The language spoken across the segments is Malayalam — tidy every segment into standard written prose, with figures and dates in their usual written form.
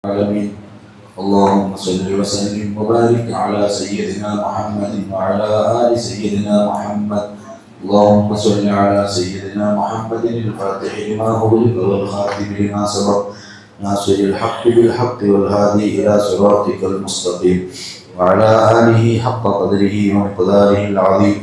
العالمين. اللهم صل وسلم وبارك على سيدنا محمد وعلى آل سيدنا محمد. اللهم صل على سيدنا محمد الفاتح لما أغلق والخاتم لما سبق ناصر الحق بالحق والهادي إلى صراطك المستقيم وعلى آله حق قدره ومقداره العظيم.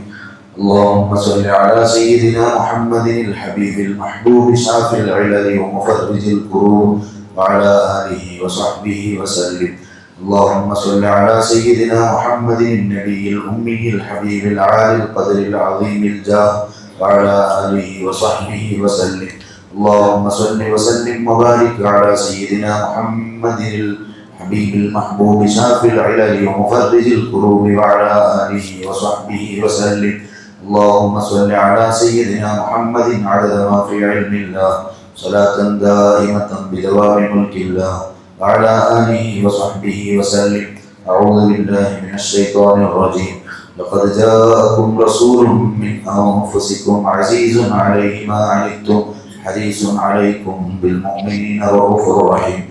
اللهم صل على سيدنا محمد الحبيب المحبوب شافي العلل ومفرج الكروب وعلى آله وصحبه وسلم. اللهم صل على سيدنا محمد النبي الأمي الحبيب العالي القدر العظيم الجاه وعلى آله وصحبه وسلم. اللهم صل وسلم وبارك على سيدنا محمد الحبيب المحبوب شافي العلل ومفرج الكروب وعلى آله وصحبه وسلم. اللهم صل على سيدنا محمد عدد ما في علم الله صلاة دائمة بدوام ملك الله وعلى آله وصحبه وسلم. أعوذ بالله من الشيطان الرجيم. لقد جاءكم رسول من أنفسكم عزيز عليه ما عنتم حريص عليكم بالمؤمنين رؤوف رحيم.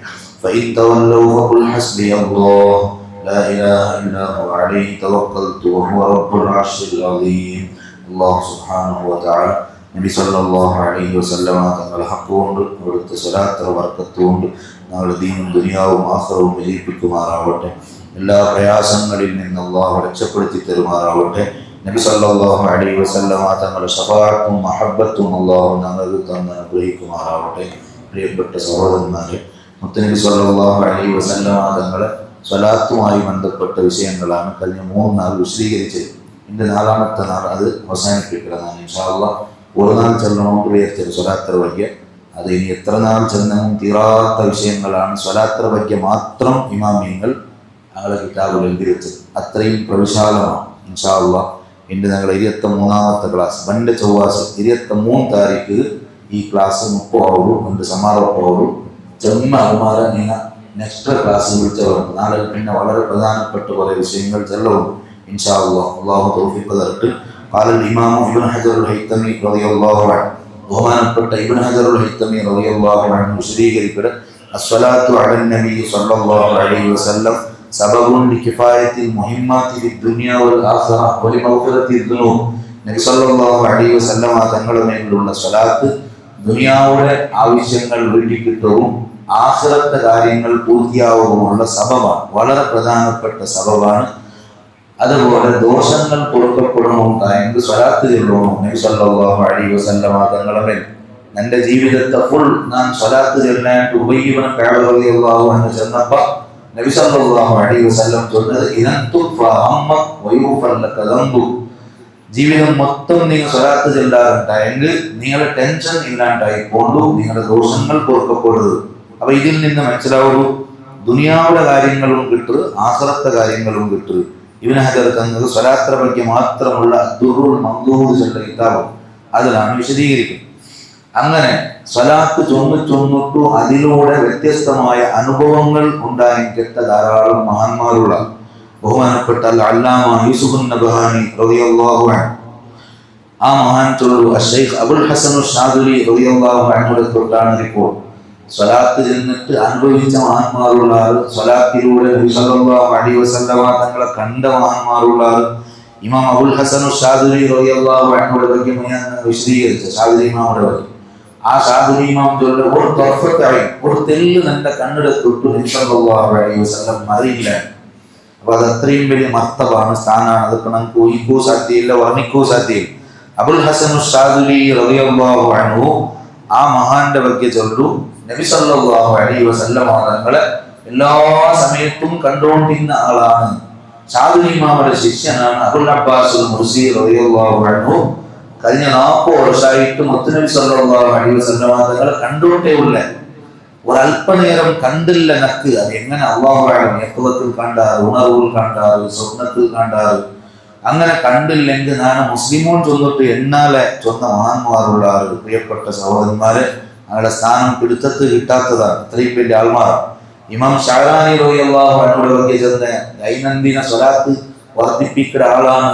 فإن تولوا فقل حسبي الله لا إله إلا هو عليه توكلت وهو رب العرش العظيم. الله سبحانه وتعالى നബി സല്ലല്ലാഹു അലൈഹി വസല്ലമ തങ്ങളുടെ ഹക്ക് കൊണ്ട് അവിടുത്തെ സ്വലാത്ത് ബർക്കത്ത് കൊണ്ട് ഞങ്ങളുടെ ദീനും ദുനിയാവും ആഖിറവും വിജയിപ്പിക്കുമാറാവട്ടെ. എല്ലാ പ്രയാസങ്ങളിൽ നിന്ന് അല്ലാഹു രക്ഷപ്പെടുത്തി തരുമാറാവട്ടെ. നബി സല്ലല്ലാഹു അലൈഹി വസല്ലമ തങ്ങളുടെ ശഫാഅത്തും മഹബ്ബത്തും അല്ലാഹു ഞങ്ങൾക്ക് തന്ന് അനുഗ്രഹിക്കുമാറാവട്ടെ. പ്രിയപ്പെട്ട സഹോദരന്മാരെ, മുത്തനബി സല്ലല്ലാഹു അലൈഹി വസല്ലമ തങ്ങളുടെ സ്വലാത്തുമായി ബന്ധപ്പെട്ട വിഷയങ്ങളാണ് കഴിഞ്ഞ 3 നാൾ വിശദീകരിച്ചത്. ഇന്ന് 4ാമത്തെ നാൾ അത് അവസാനിപ്പിക്കുന്നതാണ്. ഇൻഷാ അല്ലാഹ് ഒരു നാൾ ചെല്ലണമെങ്കിൽ ഉയർത്തിയത് സ്വലാത്ര ഭാഗ്യ. അത് ഇനി എത്ര നാൾ ചെന്നവും തീരാത്ത വിഷയങ്ങളാണ്. സ്വലാത്ര ഭാഗ്യ മാത്രം ഇമാമിയങ്ങൾ ഞങ്ങളുടെ കിതാബിൽ എഴുതി വെച്ചത്. അത്രയും പ്രവിശാലമാണ്. ഇൻഷാ അല്ലാഹ് ഇന്ന് ഞങ്ങളുടെ 23ാമത്തെ ക്ലാസ് പണ്ട് ചൊവ്വാഴ്ച 23 താരീഖ് ഈ ക്ലാസ് 30 ആവുള്ളൂ. കൊണ്ട് സമാപനമാവുള്ളൂ. ചെമ്മ അതുമാരെ നിങ്ങൾ നെക്സ്റ്റ് ക്ലാസ് വിളിച്ചവർ നാളെ പിന്നെ വളരെ പ്രധാനപ്പെട്ട കുറേ വിഷയങ്ങൾ ചെല്ലവും. ഇൻഷാ അല്ലാഹ് അല്ലാഹു തൗഫീഖ് തരട്ടെ. قال الإمام ابن حجر الهيثمي رضي الله عنه ബഹുമാനപ്പെട്ട ഇബ്നു ഹജറുൽ ഹൈതമി റളിയല്ലാഹു അൻഹു വിശദീകരിക്കട്ടെ. അസ്സലാത്തു അലൻ നബി സല്ലല്ലാഹു അലൈഹി വസല്ലം സബബുൻ ലികിഫായത്തിൽ മുഹിമ്മാത്തി ഫിദ്ദുനിയ വൽ ആഖിറ വലി മഗ്ഫിറത്തി ദുനൂബ്. നബി സല്ലല്ലാഹു അലൈഹി വസല്ലം തങ്ങളുടെ മേലുള്ള സ്വലാത്ത് ദുനിയാവുടെ ആവശ്യങ്ങൾ വീട്ടിക്കിട്ടവും ആഖിറത്തെ കാര്യങ്ങൾ പൂർത്തിയാവുകയുമുള്ള സബബാണ്. വളരെ പ്രധാനപ്പെട്ട സബബാണ്. അതുപോലെ ദോഷങ്ങൾ പൊറുക്കപ്പെടണമെങ്കിൽ സ്വലാത്ത് ചെല്ലണം. നബി സല്ലല്ലാഹു അലൈഹി വസല്ലം തങ്ങളുടെ മേൽ എൻ്റെ ജീവിതത്തെ ഫുൾ ഞാൻ സ്വലാത്ത് ചെല്ലാനായിട്ട് ഉബയ്യ് ഇബ്നു കഅബ് റളിയല്ലാഹു അൻഹു ചെന്നപ്പോൾ നബി സല്ലല്ലാഹു അലൈഹി വസല്ലം പറഞ്ഞത് ജീവിതം മൊത്തം നിങ്ങൾ സ്വലാത്ത് ചെല്ലാറുണ്ടായെങ്കിൽ നിങ്ങളുടെ ടെൻഷൻ ഇല്ലാണ്ടായി കൊണ്ടു നിങ്ങളുടെ ദോഷങ്ങൾ പൊറുക്കപ്പെടുന്നത്. അപ്പൊ ഇതിൽ നിന്ന് മനസ്സിലാവുള്ളൂ ദുനിയാവുടെ കാര്യങ്ങളും കിട്ടും ആഖിറത്തെ കാര്യങ്ങളും കിട്ടും. ഇബ്നു ഹജർ തന്നത് സ്വലാത്ര ഭാഗ്യ മാത്രമുള്ള ദുറുൽ മംദൂദ് എന്ന കിതാബ് അതിലാണ് വിശദീകരിക്കുന്നത്. അങ്ങനെ സ്വലാത്ത് ചൊന്നിട്ടു അതിലൂടെ വ്യത്യസ്തമായ അനുഭവങ്ങൾ ഉണ്ടായിരിക്കത്ത ധാരാളം മഹാന്മാരുള്ള ബഹുമാനപ്പെട്ട അല്ലാമ യൂസുഫ് നബഹാനി റളിയല്ലാഹു അൻഹു ആ മഹാൻ ചൊല്ലു അശൈഖ് അബുൽ ഹസൻ ഷാദുലി റളിയല്ലാഹു അൻഹുടെ തൊട്ടാണ് റിപ്പോർട്ട്. സ്വലാത്ത് ചെന്നിട്ട് അനുഭവിച്ച മഹാന്മാരുള്ള ആൾ, സ്വലാത്തിലൂടെ നബി സല്ലല്ലാഹു അലൈഹി വസല്ലമ തങ്ങളെ കണ്ട മഹാന്മാരുള്ള ആൾ. ഇമാം അബുൽ ഹസൻ ഷാദുലി റളിയല്ലാഹു അൻഹുടെ ಬಗ್ಗೆ ഞാൻ വിശദീകരിച്ച ഷാദുലി ഇമാമുടെ ಬಗ್ಗೆ ആ ഷാദുലി ഇമാം ചൊല്ല ഒരു തർഫത്തായി ഒരു തെല്ല് തന്റെ കണ്ണിടെ തൊട്ട് നബി സല്ലല്ലാഹു അലൈഹി വസല്ലം അറിയില്ല. അപ്പൊ അത് അത്രയും വലിയ മർത്തബാണ്, സ്ഥാനാണ്. അതൊക്കെ നമുക്ക് ഊഹിക്കൂ സാധ്യയില്ല, വർണ്ണിക്കൂ സാധ്യയില്ല. അബുൽ ഹസൻ ഷാദുലി റളിയല്ലാഹു അൻഹു ആ മഹാന്റെ ಬಗ್ಗೆ ചൊല്ലു നബി സല്ലല്ലാഹു അലൈഹി വസല്ലം തങ്ങളെ എല്ലാ സമയത്തും കണ്ടുകൊണ്ടിരുന്ന ആളാണ്. ഷാദുലി ഇമാമുടെ ശിഷ്യനാണ് അബുൽ അബ്ബാസ് മുർസി റളിയല്ലാഹു അൻഹു. കഴിഞ്ഞ 40 വർഷമായിട്ട് മുത്തുനബി സല്ലല്ലാഹു അലൈഹി വസല്ലം തങ്ങളെ കണ്ടുകൊണ്ടേ ഉള്ള ഒരല്പനേരം കണ്ടില്ല നക്ക്. അത് എങ്ങനെ അല്ലാഹു അലം യഖ്വത്തിൽ കണ്ടാറ്, ഉണർവിൽ കണ്ടാറ്, സ്വപ്നത്തിൽ കണ്ടാറ്. അങ്ങനെ കണ്ടില്ലെങ്കിൽ ഞാൻ മുസ്ലിമോൻ ചൊന്നിട്ട് എന്നാലെ ചൊന്ന മഹാന്മാരുള്ള ആൾ. പ്രിയപ്പെട്ട സഹോദരന്മാരെ, ഞങ്ങളുടെ സ്ഥാനം പിടുത്തത്ത് കിട്ടാത്തതാണ്. അത്രയും വലിയ ആൾമാരാണ്. ഇമാം ഷഅറാനി റളിയല്ലാഹു അൻഹുടെ ಬಗ್ಗೆ ചെന്ന ദൈനംദിന സ്വലാത്ത് വർദ്ധിപ്പിക്കുന്ന ആളാണ്.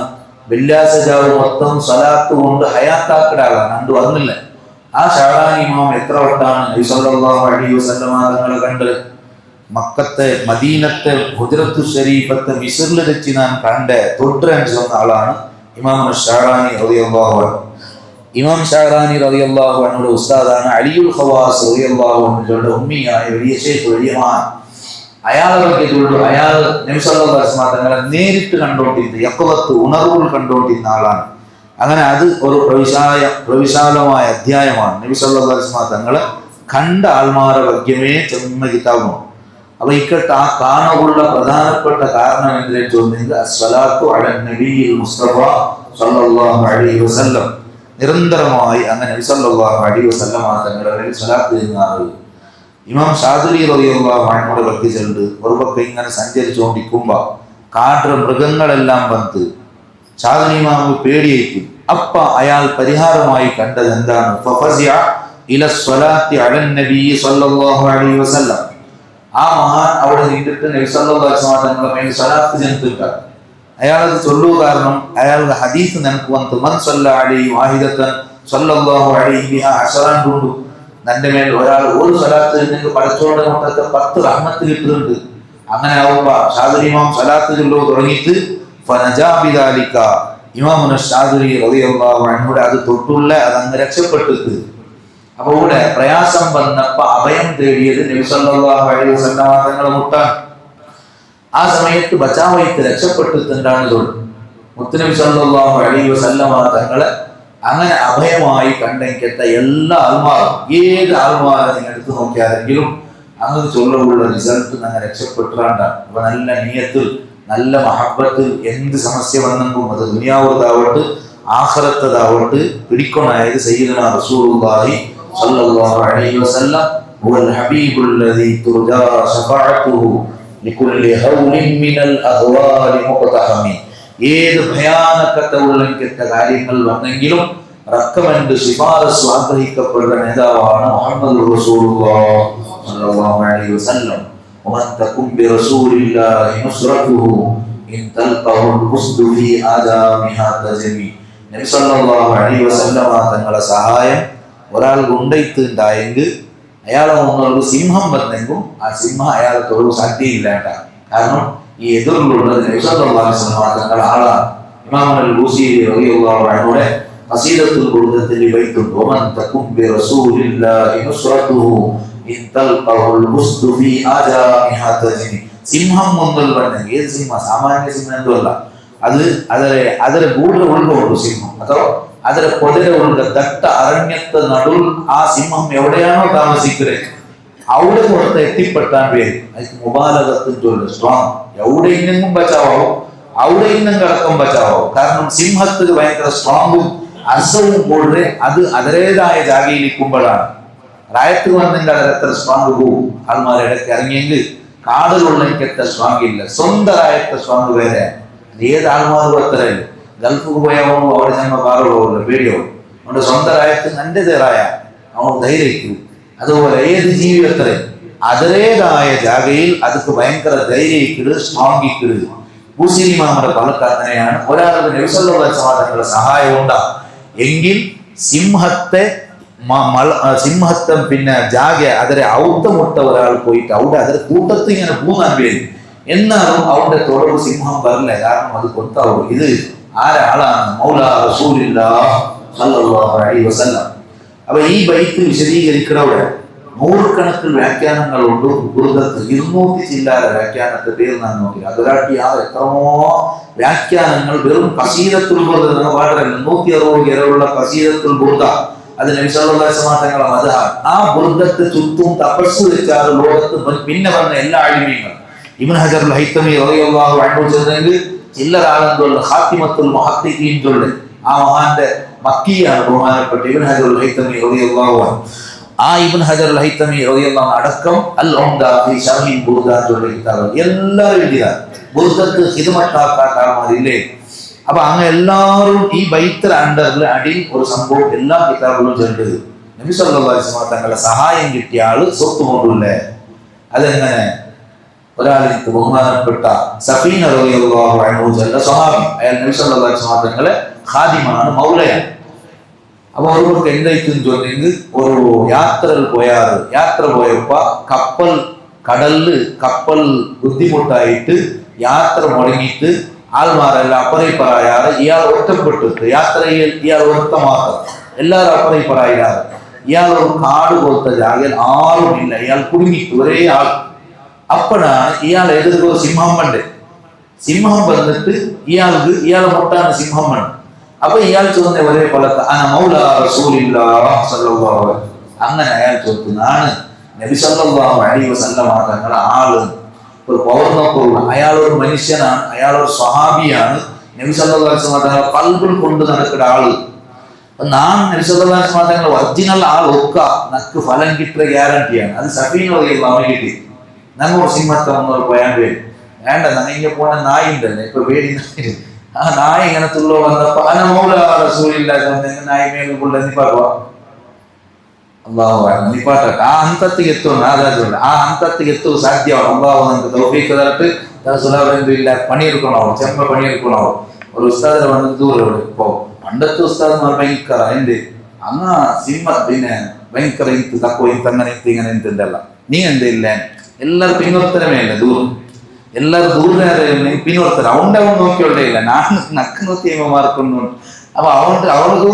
വെള്ളിയാഴ്ച മൊത്തം സ്വലാത്ത് കൊണ്ട് ഹയാത്താക്കുന്ന ആളാണ്. കണ്ടു വന്നില്ല. ആ ഷഅറാനി ഇമാം എത്ര വട്ടാണ് നബി സല്ലല്ലാഹു അലൈഹി വസല്ലം തങ്ങളെ കണ്ടത്? മക്കത്തെ മദീനത്തെ ഹുജ്റത്തു ശരീഫത്തെ മിസ്റിൽ വെച്ച് ഞാൻ കണ്ട തൊട്ടു சொன்ன ആളാണ് ഇമാം ഷഅറാനി റളിയല്ലാഹു അൻഹു. ഇമാം ഷഅറാനി റളിയല്ലാഹു അൻഹുടെ ഉസ്താദാണ് അലിയുൽ ഖവാസ് റളിയല്ലാഹു അൻഹുയുടെ ഉമ്മിയായ വലിയ ശൈഖ് വലിയ മഹാൻ. അയാളെ പറ്റിയിട്ടുള്ളൂ, അയാൾ നബി സല്ലല്ലാഹു അലൈഹി വസല്ലം തങ്ങളെ നേരിട്ട് കണ്ടുകൊണ്ടിരുന്ന യഖ്വത്ത് ഉണർവുകൾ കണ്ടുകൊണ്ടിരുന്ന ആളാണ്. അങ്ങനെ അത് ഒരു പ്രവിശാലമായ അധ്യായമാണ്. നബി സല്ലല്ലാഹു അലൈഹി വസല്ലം തങ്ങളെ കണ്ട ആൾമാരെ ഭാഗ്യമേ ചെന്ന കിതാബാണ്. അപ്പൊ ഇക്കട്ട ആ കാണുള്ള പ്രധാനപ്പെട്ട കാരണം എന്തിനെ ചോദിച്ചെങ്കിൽ അസ്സലാത്തു അലൻ നബിയിൽ മുസ്തഫ സല്ലല്ലാഹു അലൈഹി വസല്ലം, നിരന്തരമായി അങ്ങനെ നബി സല്ലല്ലാഹു അലൈഹി വസല്ലം തങ്ങളുടെ സ്വലാത്ത് ചെയ്യുന്ന ഇമാം ഷാദിലി റളിയല്ലാഹു അൻഹുടെ വർദ്ധിച്ചിട്ടുണ്ട്. ഒരു പക്കം ഇങ്ങനെ സഞ്ചരിച്ചുകൊണ്ടിരിക്കുമ്പോ കാട്ട മൃഗങ്ങളെല്ലാം വന്ന് ഷാദിലി ഇമാമു പേടിയേക്കും. അപ്പ അയാൾ പരിഹാരമായി കണ്ടത് എന്താണ്? ഫഫസിഅ ഇല സ്വലാത്തി അലൻ നബി സല്ലല്ലാഹു അലൈഹി വസല്ലം. ആ മഹാൻ അവിടെ നിന്നിട്ട് നബി സല്ലല്ലാഹു അലൈഹി വസല്ലം തങ്ങളുടെ മേൽ സ്വലാത്ത് ചെലുത്തുക. അയാളത് ചൊല്ലു കാരണം അയാളുടെ ഹദീസ് നിനക്ക് വന്ന് മൻ സല്ല അലൈഹി വാഹിദത്തൻ സല്ലല്ലാഹു അലൈഹി ബിഹാ അശറൻ കൊണ്ടു, നിന്റെ മേൽ ഒരാൾ ഒരു സ്വലാത്ത് നിങ്ങൾക്ക് പടച്ചോടെ മൊത്തത്തെ 10 റഹ്മത്ത് കിട്ടുന്നുണ്ട്. അങ്ങനെ ആവുമ്പോ ഷാദിലി ഇമാം സ്വലാത്ത് ചൊല്ലു തുടങ്ങിയിട്ട് ഫനജാ ബിദാലിക ഇമാമുന ഷാദിലി റളിയല്ലാഹു അൻഹു അത് തൊട്ടുള്ള അതങ്ങ് രക്ഷപ്പെട്ടിട്ട്. അപ്പൊ ഇവിടെ പ്രയാസം വന്നപ്പോ അഭയം തേടിയത് നബി സല്ലല്ലാഹു അലൈഹി വസല്ലം തങ്ങളെ മുട്ടാൻ. ആ സമയത്ത് ബച്ചാവയത്ത് രക്ഷപ്പെട്ടിട്ടുണ്ടാണ് മുത്തുനബി സല്ലല്ലാഹു അലൈഹി വസല്ലം തങ്ങളെ അങ്ങനെ അഭയമായി കണ്ടെങ്കിട്ട എല്ലാ ആൾമാരും, ഏത് ആൾമാരെ നിങ്ങൾ എടുത്തു നോക്കിയാലെങ്കിലും അങ്ങനെ ചൊല്ലുള്ള റിസൾട്ട് നിങ്ങൾ രക്ഷപ്പെട്ടാണ്ടാണ്. അപ്പൊ നല്ല നിയത്തിൽ നല്ല മഹബത്തിൽ എന്ത് സമസ്യ വന്നെങ്കിലും അത് ദുനിയാവതാവട്ട് ആഖിറത്തതാവട്ട് പിടിക്കൊണായത് സയ്യിദുനാ റസൂലുള്ളാഹി സല്ലല്ലാഹു അലൈഹി വസല്ലം ഹുവൽ ഹബീബുൽ ലദീ തുർജാ ശഫാഅത്തുഹു ലികുല്ലി ഹൗലിൻ മിനൽ അഹ്വാലി മുഖ്തഹമി. ഏത് ഭയാനകത്തെ ഉള്ളെങ്കിട്ട കാര്യങ്ങൾ വന്നെങ്കിലും റക്കമെന്റ് ശിഫാറസ് ആഗ്രഹിക്കപ്പെടുന്ന നേതാവാണ് മുഹമ്മദ് റസൂലുള്ളാഹി സ്വല്ലല്ലാഹു അലൈഹി വസല്ലം. വമൻ തകും ബിറസൂലില്ലാഹി നുസ്റതുഹു ഇൻ തൽഖഹുൽ ഖുസ്ദു ഫീ ആദാമിഹാ തജമി. നബി സല്ലല്ലാഹു അലൈഹി വസല്ലം തങ്ങളുടെ സഹായം ഒരാൾ ഉണ്ടായിത്തുണ്ടായെങ്കിൽ അയാളെ മുന്നോട്ട് സിംഹം വന്നെങ്കിൽ ആ സിംഹം അയാളെ തൊഴിൽ സാധ്യയില്ലാണ്ട. കാരണം ഈ എതിർലുള്ളത് നബി സല്ലല്ലാഹു അലൈഹി വസല്ലം തങ്ങളുടെ ആളാണ്. ഇമാം അൽ-ബൂസീരി റളിയല്ലാഹു അൻഹുടെ ഖസീദത്തുൽ ബുർദത്തിൽ ബൈത്തുൽ വമൻ തകും ബിറസൂലില്ലാഹി നുസ്റതുഹു ഇൻ തൽഖഹുൽ ഖുസ്ദു ഫീ ആദാമിഹാ തജമി. സിംഹം മുന്നിൽ വന്നെങ്കിൽ ഏത് സിംഹം? സാമാന്യ സിംഹം എന്തല്ല, ಅದರ ಗೂಢ ಉಳ್ಕೊಂಡು ಸಿಂಹ ಅಥವಾ ಅದರ ಕೊದರೆ ಉಳ್ದ ದಟ್ಟ ಅರಣ್ಯದ ನಡು ಆ ಸಿಂಹം എവിടെയാണോ താമസിക്കുന്നത് അവിടെ പുറത്ത് എത്തിപ്പെട്ടാൻ പേര് അതിന് മുബാലകത്തും സ്ട്രോങ്. എവിടെ ഇന്നെങ്കും ബച്ചാവോ അവിടെ ഇന്നും കിടക്കും ബച്ചാവോ. കാരണം സിംഹത്തിന് ഭയങ്കര സ്ട്രോങ്ങും അർസവും കൂടെ അത് അതിലേതായ ജാഗയിലിരിക്കുമ്പോഴാണ്. രായത്ത് വന്നെങ്കിൽ അതിലെത്ര സ്ട്രോങ് പോവും. ആൾമാരിടയ്ക്ക് ഇറങ്ങിയെങ്കിൽ കാടുകളുള്ള എനിക്കെത്ര സ്ട്രോങ് ഇല്ല. സ്വന്തം രായത്തെ സ്ട്രോങ് വേറെ. ഏത് ആൾമാരും അത്രയില്ല. ഗൾഫിക്ക് പോയാവോ അവിടെ ഞങ്ങൾ പാറുപോകില്ല, പേടിയാവും. അവന്റെ സ്വന്തം രായത്തിന് എന്റേതായ അവൻ ധൈര്യക്കും. അതുപോലെ ഏത് ജീവി അത്രയും അതിലേതായ ജാഗയിൽ അതൊക്കെ ഭയങ്കര ധൈര്യക്കിട് സ്ട്രോങ്ങിക്കിട്. ബൂസിരിമാമയുടെ പലക്ക് അങ്ങനെയാണ്. ഒരാളുടെ നബി സല്ലല്ലാഹു അലൈഹി വസല്ലം തങ്ങളുടെ സഹായം ഉണ്ടാ എങ്കിൽ സിംഹത്തെ പിന്നെ ജാഗ അതിരെ ഔത്തമുട്ട ഒരാൾ പോയിട്ട് അവിടെ അതിരെ കൂട്ടത്തിൽ ഇങ്ങനെ പൂന്നാൻ പേരും. എന്നാലും അവന്റെ തുടർവ് സിംഹം വരില്ല. കാരണം അത് കൊടുത്താവും ഇത് ആരാളാണ്? മൗലാ റസൂലുള്ളാഹി സ്വല്ലല്ലാഹു അലൈഹി വസല്ലം. അപ്പൊ ഈ ബൈത്ത് വിശദീകരിക്കുന്നവിടെ നൂറുകണക്കിൽ വ്യാഖ്യാനങ്ങളുണ്ട്. ബുർദത്ത് 200 ചില്ലാര വ്യാഖ്യാനത്തെ പേര് നാം നോക്കി. അതിലാട്ടി ആ എത്രമോ വ്യാഖ്യാനങ്ങൾ വെറും ഖസീദത്തുൽ ബുർദ എന്ന പാടല്ല. 160 വരെയുള്ള ഖസീദത്തുൽ ബുർദ അത് നബി സല്ലല്ലാഹു അലൈഹി വസല്ലം തങ്ങളുടെ മദ്ഹബ്. ആ ബുർദത്ത് ചുറ്റും തപസ്സ് വെച്ചാൽ ലോകത്ത് പിന്നെ വന്ന എല്ലാ ആലിമീങ്ങളും ഇബ്നു ഹജർ അൽ ഹൈതമി റളിയല്ലാഹു അൻഹു ചെന്നെങ്കിൽ ചില്ലറാളെന്നുള്ള ഖാത്തിമത്തുൽ മുഹദ്ദിഖീൻ ചൊല്ല് ആ മഹാന്റെ മക്കിയാണ് ബഹുമാനപ്പെട്ട ഇബ്നു ഹജർ അൽ ഹൈതമി റളിയല്ലാഹു അൻഹു. ആ ഇബ്നു ഹജർ അൽ ഹൈതമി റളിയല്ലാഹു അൻഹു അടക്കം അൽ ഉംദ ഫീ ശർഹിൽ ബുർദ ചൊല്ല് കിതാബ് എല്ലാവരും എഴുതിയതാണ്. ബുർദത്ത് ഹിദ്മത്താക്കാർമാരില്ലേ. അപ്പൊ അങ്ങനെ എല്ലാവരും ഈ ബൈത്തർ അണ്ടറിൽ അടിയിൽ ഒരു സംഭവം എല്ലാ കിതാബുകളും ചൊല്ലത് നബി സല്ലല്ലാഹു അലൈഹി വസല്ലം തങ്ങളുടെ സഹായം കിട്ടിയ ആള് സ്വത്ത് കൊണ്ടില്ലേ. അതെങ്ങനെ? ഒരാൾക്ക് ബഹുമാനപ്പെട്ട സഫീന റളിയല്ലാഹു അൻഹു ചെല്ല സ്വഹാബി, അയാൾ നബി സല്ലല്ലാഹു അലൈഹി വസല്ലം തങ്ങളെ ഖാദിമാണ്, മൗലയാണ്. അപ്പൊ അവർക്ക് എന്തായിരിക്കും ചൊന്നെങ്കിൽ ഒരു യാത്ര പോയപ്പോ കപ്പൽ കടലില് കപ്പൽ ബുദ്ധിമുട്ടായിട്ട് യാത്ര മുടങ്ങിയിട്ട് ആൾമാരെല്ലാം അപ്പറയിപ്പറായാറ്. ഇയാൾ ഒറ്റപ്പെട്ടിട്ട് യാത്രയിൽ ഇയാൾ ഒറ്റ മാത്രം, എല്ലാവരും അപ്പറയിപ്പറായാറ്. ഇയാൾ ഒരു കാട് പോലത്തെ ജാഗയിൽ ആരുമില്ല, ഇയാൾ കുടുങ്ങിയിട്ട് ഒരേ ആൾ. അപ്പോഴാണ് ഇയാൾ എതിർക്കോ സിംഹം കണ്ട്. സിംഹം വന്നിട്ട് ഇയാളെ മുട്ടാണ് സിംഹം കണ്ട്. അപ്പൊ ഇയാൾ ചോദിച്ച ഒരേ പോലെ അങ്ങനെ അയാൾ ചോദിക്കുന്നതാണ് നബി സല്ലല്ലാഹു അലൈഹി വസല്ലം തങ്ങളുടെ ആള്. ഒരു പൗർണക്കുള്ള അയാളൊരു മനുഷ്യനാണ്, അയാളൊരു സ്വഹാബിയാണ്. നബി സല്ലല്ലാഹു അലൈഹി വസല്ലം തങ്ങളുടെ കൽബിൽ കൊണ്ട് നടക്കുന്ന ആള്. നാം നബി സല്ലല്ലാഹു അലൈഹി വസല്ലം തങ്ങളുടെ ഒറിജിനൽ ആൾ ഒക്കെ നക്ക് ഫലം കിട്ടുന്ന ഗ്യാരണ്ടിയാണ്. അത് സഫീന അവന് കിട്ടി. ഞങ്ങൾ സിംഹത്തൊന്നും പോയാൻ പേര് വേണ്ട, ഞങ്ങൾ പോണ നായി ഉണ്ടല്ലേ ഇപ്പൊ പേടി. ആ നായി ഇങ്ങനെ തുള്ളോ വന്നപ്പോ നായി മേലും കൊണ്ട് നിപ്പാക്കുവാ അള്ളാഹു നിപ്പാട്ടെ. ആ ഹന്തത്തിക്ക് എത്തുന്നു ആദാജുണ്ട്. ആ ഹന്തത്തിക്ക് എത്തുക സാധ്യമാണ്. അള്ളാഹു നമുക്ക് തൗഫീഖ് തരട്ട്. സുലഭമില്ല പണിയെടുക്കണോ, ചെമ്മ പണിയെടുക്കണോ. ഒരു ഉസ്താദിനെ വന്ന് ദൂരം ഇപ്പോ പണ്ടത്തെ ഉസ്താദ്മാർ ഭയങ്കര എന്ത് അങ്ങ സിംഹ പിന്നെ ഭയങ്കര ഇത്ത് തക്കോ ഇത്ത് അങ്ങനെ ഇത്ത് ഇങ്ങനെ ഇത്തുണ്ടല്ല. നീ എന്തില്ല എല്ലാരും പിന്നോത്തരമേ ഇല്ല, ദൂരം എല്ലാരും ദൂരം പിന്നോത്തരം അവന്റെ അവൻ നോക്കിയോണ്ടേ ഇല്ല. ഞാൻ നക്ക് നോക്കിയമ്മ മാർക്കൊന്നു. അപ്പൊ അവൾക്ക്